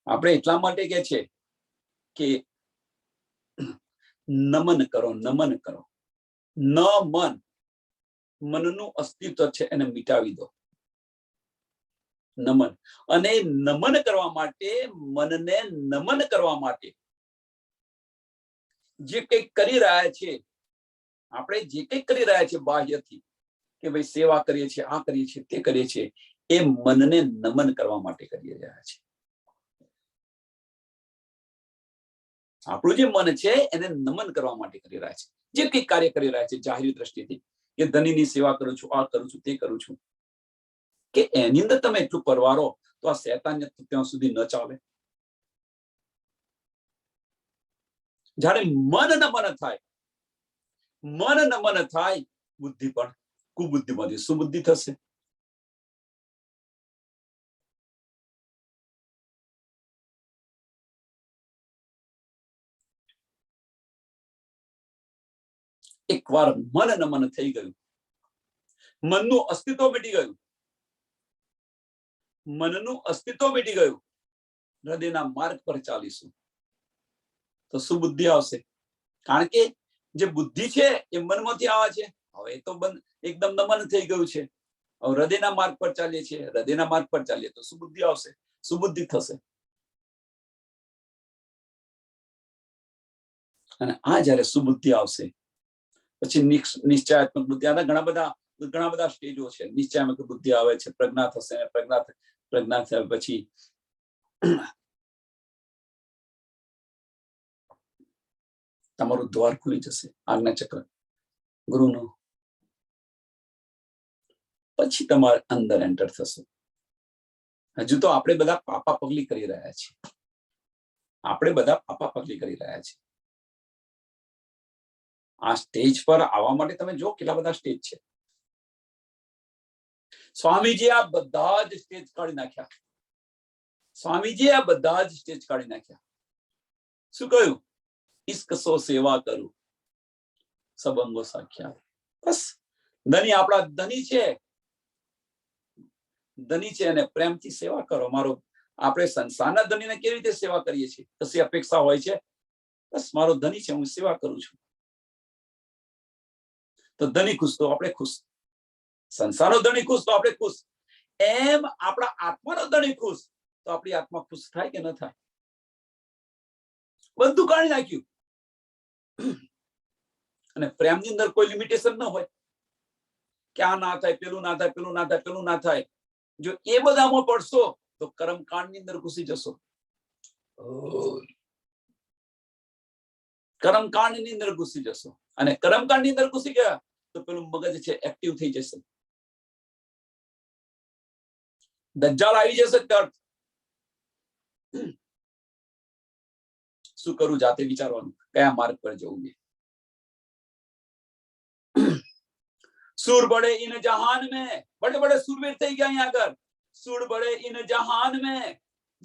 આપણે એટલા માટે કે છે કે નમન કરો, નમન કરો. ન મન, મનનું અસ્તિત્વ છે એને મિટાવી દો. નમન. અને નમન કરવા માટે, મનને નમન કરવા માટે જે કંઈક કરી રહ્યા છે, આપણે જે કંઈક કરી રહ્યા છે બાહ્યથી, કે ભાઈ સેવા કરીએ છીએ, આ કરીએ છીએ, તે કરીએ છીએ, એ મનને નમન કરવા માટે કરી રહ્યા છે. આપણું જે મન છે એને નમન કરવા માટે કરી રહ્યા છે. જે કંઈક કાર્ય કરી રહ્યા છે જાહેર દ્રષ્ટિથી, કે ધનીની સેવા કરું છું, આ કરું છું, તે કરું છું, કે એની અંદર તમે એટલું પરવારો તો આ શૈતાનિયત ત્યાં સુધી ન ચાલે. જ્યારે મન નમન થાય, મન નમન થાય, બુદ્ધિ પણ કુબુદ્ધિમાંથી સુબુદ્ધિ થશે. એકવાર મન નમન થઈ ગયું, મનનું અસ્તિત્વ મીટી ગયું, મનનું અસ્તિત્વ મીટી ગયું, હૃદયના માર્ગ પર ચાલીશું તો સુબુદ્ધિ આવશે. કારણ કે જે બુદ્ધિ છે એ મનમાંથી આવે છે. હવે તો એકદમ નમન થઈ ગયું છે. હવે હૃદયના માર્ગ પર ચાલીએ છીએ, હૃદયના માર્ગ પર ચાલીએ તો સુબુદ્ધિ આવશે, સુબુદ્ધિ થશે. અને આ જયારે સુબુદ્ધિ આવશે પછી નિશ્ચયાત્મક બુદ્ધિ, આના ઘણા બધા સ્ટેજો છે. નિશ્ચયાત્મક બુદ્ધિ આવે છે, પ્રજ્ઞા થશે, પ્રજ્ઞા થયા પછી તમારું દ્વાર ખુલી જશે, આજ્ઞા ચક્ર ગુરુનું. પછી તમારે અંદર એન્ટર થશે. હજુ તો આપણે બધા પાપા પગલી કરી રહ્યા છીએ, આપણે બધા પાપા પગલી કરી રહ્યા છીએ. આ સ્ટેજ પર આવવા માટે તમે જો કેટલા બધા સ્ટેજ છે. સ્વામીજી આ બધા જ સ્ટેજ કાઢી નાખ્યા. સ્વામીજી આ બધા જ સ્ટેજ કાઢી નાખ્યા. શું કહ્યું? ઇશ્ક સો સેવા કરું, સબંગો સાખ્યા. બસ ધની આપણા ધની છે, ધની છે અને પ્રેમથી સેવા કરો. મારો આપણે સંસારના ધનીને કેવી રીતે સેવા કરીએ છીએ? કશી અપેક્ષા હોય છે? બસ મારો ધની છે, હું સેવા કરું છું. તો ધની ખુશ તો આપણે ખુશ, સંસારનો ધણી ખુશ તો આપણે ખુશ. એમ આપણા આત્માનો ધણી ખુશ તો આપણી આત્મા ખુશ થાય કે ન થાય? બધું કાઢી નાખ્યું. અને પ્રેમની અંદર કોઈ લિમિટેશન ન હોય કે આ ના થાય, પેલું ના થાય, પેલું ના થાય, પેલું ના થાય. જો એ બધામાં પડશો તો કર્મકાંડની અંદર ઘૂસી જશો. કર્મકાંડની અંદર ઘૂસી જશો. અને કર્મકાંડની અંદર ઘૂસી ગયા તો પેલું મગજ છે એક્ટિવ થઈ જશે. દજ્જાલ આવી જશે. તરત શું કરું જાતે વિચારવાનું, કયા માર્ગ પર જવું. सूर बड़े इन जहान में, बड़े बड़े सूरवीर થઈ ગયા અહીંયા આગળ. सूर बड़े इन जहान में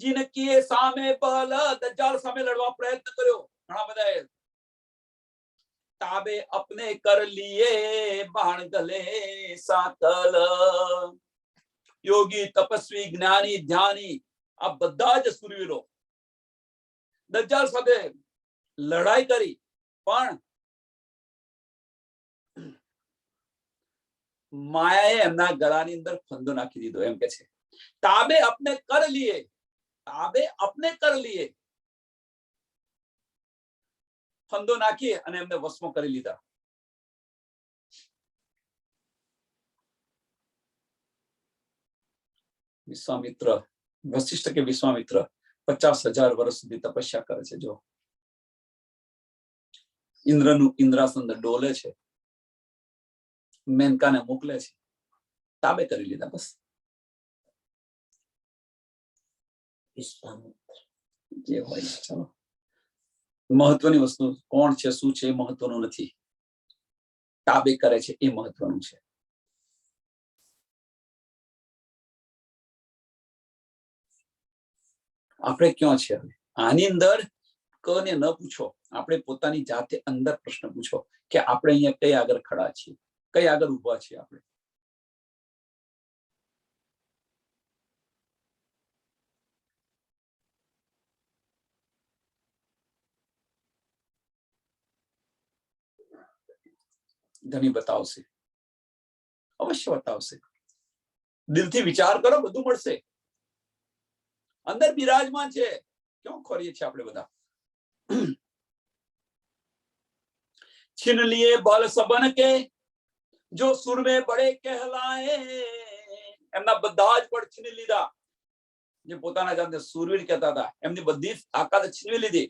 जिनके सामे पहल, दज्जाल साમે લડવા પ્રયત્ન કર્યો ઘણા બધાએ. ताबे अपने कर लिए बाण गले सातल. योगी तपस्वी ज्ञानी ध्यानी આ બધા જ સુરવીરો દજ્જાલ સાથે લડાઈ કરી, પણ માયાએ એમના ગળાની અંદર ફંદો નાખી દીધો. એમ કે છે તાબે અપને કર લીએ, તાબે અપને કર લીએ. ફંદો નાખી અને એમને વશમાં કરી લીધા. વિશ્વામિત્ર, વશિષ્ઠ કે વિશ્વામિત્ર 50,000 વર્ષ સુધી તપસ્યા કરે છે. જો ઇન્દ્રનું ઇન્દ્રાસન ડોલે છે, મેનકાને મોકલે છે, તાબે કરી લીધા. બસ જે હોય ચાલો. મહત્વની વસ્તુ કોણ છે, શું છે એ મહત્વનું નથી, તાબે કરે છે એ મહત્વનું છે. આપણે ક્યાં છે હવે? આની અંદર કને ન પૂછો, આપણે પોતાની જાતે અંદર પ્રશ્ન પૂછો કે આપણે અહીંયા કઈ આગળ ખડા છીએ, કઈ આગળ ઉભા છીએ આપણે. ધણી બતાવશે, અવશ્ય બતાવશે. દિલથી વિચાર કરો, બધું મળશે. અંદર બિરાજમાન છે. ક્यों ખોરીએ છીએ આપણે બધા? छीन लिए बल सबन के जो सुर में बड़े कहलाए. એમના બધા જ બળ છીની લીધા. જે પોતાના જાતને સુરવીર કહેતા હતા, એમની બધી તાકાત છીનવી લીધી.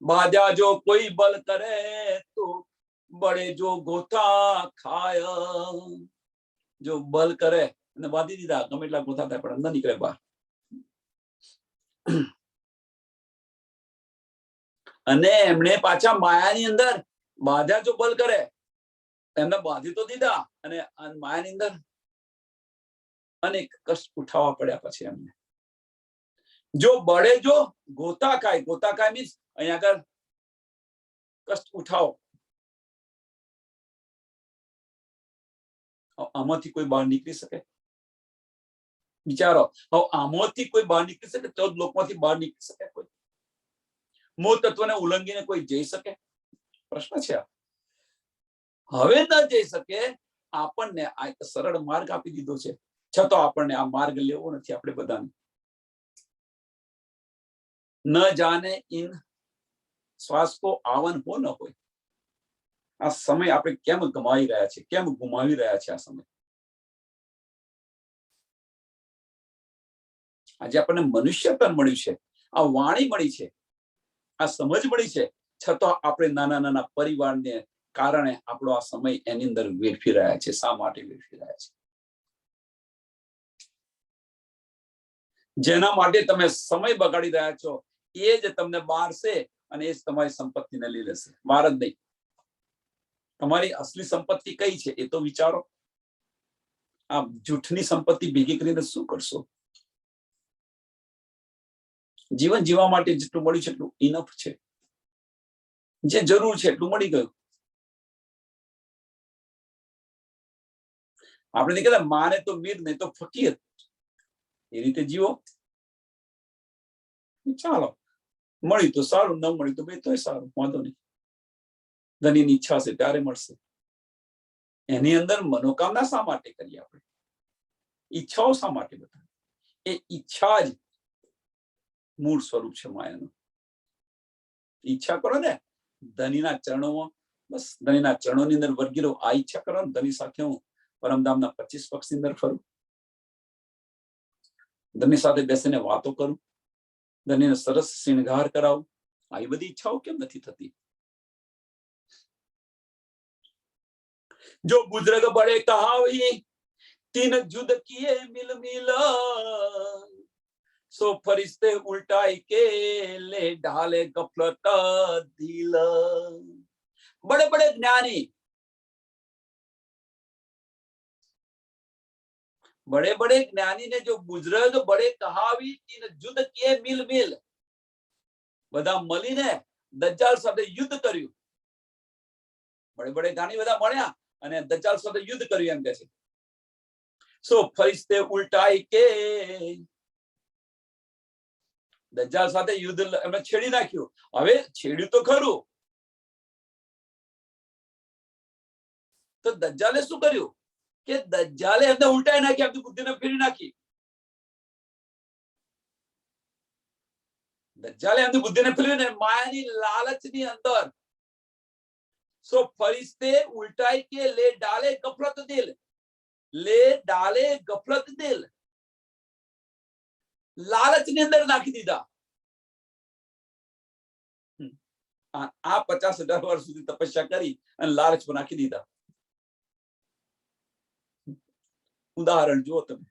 બાજા જો કોઈ બલ કરે તો બડે જો ગોથા ખાય. જો બલ કરે અને બાંધી દીધા, ગમે એટલા ગોથા થાય પણ ન નીકળે બહાર. અને એમણે પાછા માયાની અંદર બાધા જો બલ કરે, એમને બાંધી તો દીધા, અને માયાની અંદર અનેક કષ્ટ ઉઠાવવા પડ્યા. પછી એમને જો બળે જો ગોતા ખાય. ગોતા ખાય મીન્સ અહીંયા આગળ કષ્ટ ઉઠાવો. આમાંથી કોઈ બહાર નીકળી શકે? વિચારો, હવે આમાંથી કોઈ બહાર નીકળી શકે? 14 લોકમાંથી બહાર નીકળી શકે કોઈ? મોહ તત્વને ઉલ્લંઘીને કોઈ જઈ શકે? પ્રશ્ન છે. હવે ન જઈ શકે. આપણને આ સરળ માર્ગ આપી દીધો છે, છતાં આપણને આ માર્ગ લેવો નથી. આપણે બધાને ન જાને ઇન શ્વાસ કો આવન હો ન હોય. આ સમય આપણે કેમ ગમાવી રહ્યા છે, કેમ ગુમાવી રહ્યા છે આ સમય? આજે આપણને મનુષ્ય તન મળ્યું છે, આ વાણી મળી છે, આ સમજ મળી છે, છતાં આપણે નાના નાના પરિવારને કારણે આપણો આ સમય એની અંદર વેડફી રહ્યા છે. શા માટે વેડફી રહ્યા છે? જેના માટે તમે સમય બગાડી રહ્યા છો, એ જ તમને મારશે અને એ જ તમારી સંપત્તિને લઈ લેશે. માર જ નહીં. તમારી અસલી સંપત્તિ કઈ છે એ તો વિચારો. આ જૂઠની સંપત્તિ ભેગી કરીને શું કરશો? જીવન જીવવા માટે જેટલું મળ્યું છે એટલું ઇનફ છે. જે જરૂર છે એટલું મળી ગયું. આપણે નહીં કહેતા માને તો મીર, નહીં તો ફકીર. એ રીતે જીવો. ચાલો, મળ્યું તો સારું, ન મળ્યું તો બે તોય સારું, વાંધો નહીં. ધનીની ઈચ્છા છે ત્યારે મળશે. એની અંદર મનોકામના શા માટે કરીએ આપણે? ઈચ્છાઓ શા માટે બધા? એ ઈચ્છા જ મૂળ સ્વરૂપ છે માયાનું. ઈચ્છા કરો ને ધનીના ચરણોમાં, બસ ધનીના ચરણોની અંદર વર્ગી રહો. આ ઈચ્છા કરો ને, ધની સાથે હું પરમધામના 25 પક્ષની અંદર ફરું, ધની સાથે બેસીને વાતો કરું, ધનીને સરસ શૃંગાર કરાવું. આવી બધી ઈચ્છાઓ કેમ નથી થતી? જો બુજરગ બડે કહાવી તીન જુદ કિએ મિલ મિલ સો ફરિશ્તે ઉલ્ટાઈ કે લે ઢાલે ગફલત દિલ. બડે બડે જ્ઞાની, बड़े बड़े ज्ञानी ने जो बुजुर्ग बड़े कहावी तीन जुद किए मिल मिल. બધા મળીને દજ્જાલ સાથે યુદ્ધ કર્યું. બડે બડે જ્ઞાની બધા મળ્યા અને દજ્જાલ સાથે યુદ્ધ કર્યું એમ કહે છે. સો ફરિશ્તે ઉલ્ટાઈ કે દજ્જાલ સાથે યુદ્ધ એમને છેડી નાખ્યું. હવે છેડ્યું તો ખરું, તો દજ્જાલે શું કર્યું કે દજ્જાલે એમને ઉલટાઈ નાખી, એમની બુદ્ધિને ફેરી નાખી. દજ્જાલે એમની બુદ્ધિને ફેરવીને માયાની લાલચની અંદર સો ફરિશ્તે ઉલટાઈ કે લે ડાલે ગફલત દિલ. લે ડાલે ગફલત દિલ, લાલચની અંદર નાખી દીધા. આ 50,000 વર્ષ સુધી તપસ્યા કરી અને લાલચમાં નાખી દીધા. ઉદાહરણ જુઓ તમે.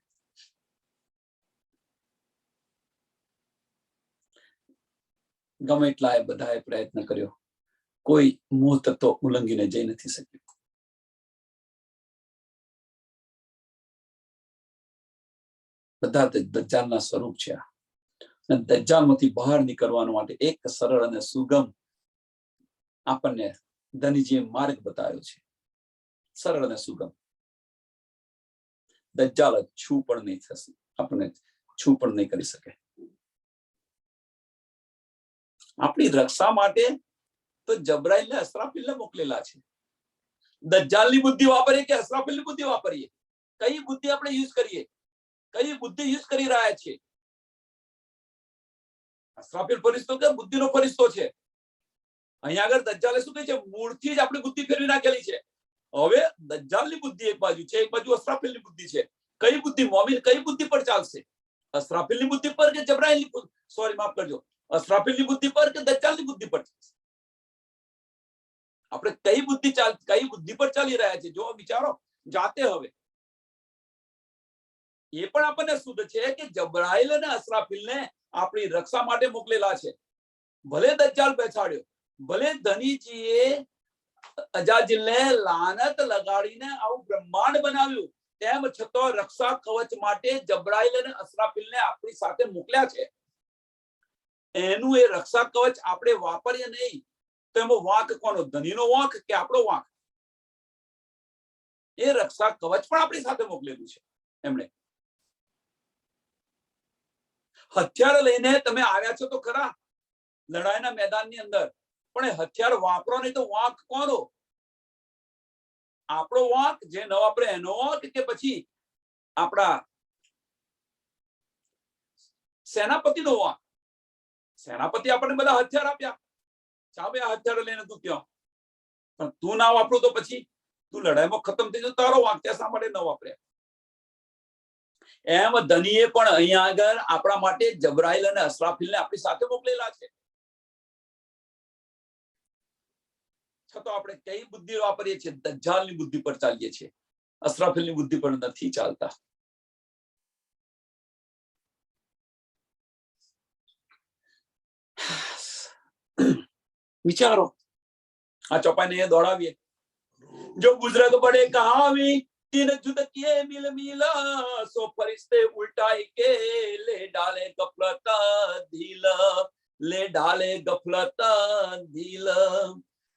ગમે એટલા બધાએ પ્રયત્ન કર્યો, કોઈ મોહ તત્વ ઉલ્લંઘીને જઈ નથી શક્યું. બધા દજ્જાલના સ્વરૂપ છે. દજ્જાલમાંથી બહાર નીકળવા માટે એક સરળ અને સુગમ આપણને ધનીજીએ માર્ગ બતાવ્યો છે. સરળ અને સુગમ. દજ્જાલ છૂ પણ નહીં થશે, આપણને છૂ પણ નહીં કરી શકે. આપણી રક્ષા માટે તો જબરાઈલને અસરાફીલને મોકલેલા છે. દજ્જાલની બુદ્ધિ વાપરીએ કે અસરાફીલની બુદ્ધિ વાપરીએ? કઈ બુદ્ધિ આપણે યુઝ કરીએ? કઈ બુદ્ધિ યુઝ કરી રહ્યા છીએ? અસરાફીલ ફરિશ્તો કે બુદ્ધિનો ફરિશ્તો છે? અહીંયા આગળ દજ્જાલે શું કહે છે? મૂળથી જ આપણી બુદ્ધિ ફેરવી નાખેલી છે. હવે દજ્જાલની બુદ્ધિ એક બાજુ છે, એક બાજુ અસરાફીલની બુદ્ધિ છે. કઈ બુદ્ધિ મોમિન કઈ બુદ્ધિ પર ચાલશે? અસરાફીલની બુદ્ધિ પર કે જબરાઈલની, સોરી માફ કરજો, અસરાફીલની બુદ્ધિ પર કે દજ્જાલની બુદ્ધિ પર ચાલશે? આપણે કઈ બુદ્ધિ પર ચાલી રહ્યા છે? જો વિચારો જાતે. હવે એ પણ આપણને શુદ્ધ છે કે જબરાઈલ અને અસરાફીલને આપણી રક્ષા માટે મોકલેલા છે. ભલે દજ્જાલ બેસાડ્યો, ભલે ધનીજીએ અજાજીલને લાનત લગાડીને આવું બ્રહ્માંડ બનાવ્યું, તેમ છતાં રક્ષા કવચ માટે જબરાઈલ અને અસરાફીલને આપણી સાથે મોકલ્યા છે. એનું એ રક્ષા કવચ આપણે વાપરીએ નહીં તો એમાં વાંક કોનો? ધનીનો વાંક કે આપણો વાંક? એ રક્ષા કવચ પણ આપણી સાથે મોકલેલું છે એમણે. હથિયાર લઈને તમે આવ્યા છો તો ખરા લડાઈના મેદાનની અંદર, પણ એ હથિયાર વાપરો નહીં તો વાંક કોનો? આપણો વાંક? જે ન વાપરે એનો વાંક? કે પછી આપણા સેનાપતિનો વાંક? સેનાપતિ આપણને બધા હથિયાર આપ્યા, ચાવે આ હથિયાર લઈને તું ક્યાં, પણ તું ના વાપરો તો પછી તું લડાઈમાં ખતમ થઈ જાય. તારો વાંક ત્યાં શા માટે ન વાપર્યા? એમ ધનીએ પણ અહીંયા આગળ આપણા માટે જબરાઈલ અને અસરાફીલને આપણી સાથે મોકલેલા છે. છતાં આપણે કઈ બુદ્ધિ વાપરીએ છીએ? દજ્જાલની બુદ્ધિ પર ચાલીએ છીએ, અસરાફીલની બુદ્ધિ પર નથી ચાલતા. વિચારો, આ ચોપાઈને દોડાવીએ. જો गुजरत बड़े कहावी तीन जुद किए मिल मिला, सो फरिश्ते उल्टाई के ले डाले गफलत धील, ले डाले गफलत धील.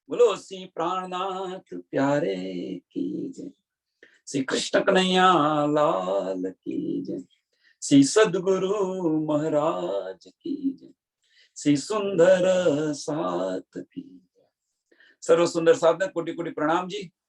बोलो श्री प्राणनाथ प्यारे की जय, श्री कृष्ण कन्हैया लाल की जय, श्री सदगुरु महाराज की जय, श्री सुंदर साथ की. सर्व सुंदर साथ ने कोटि कोटि प्रणाम जी.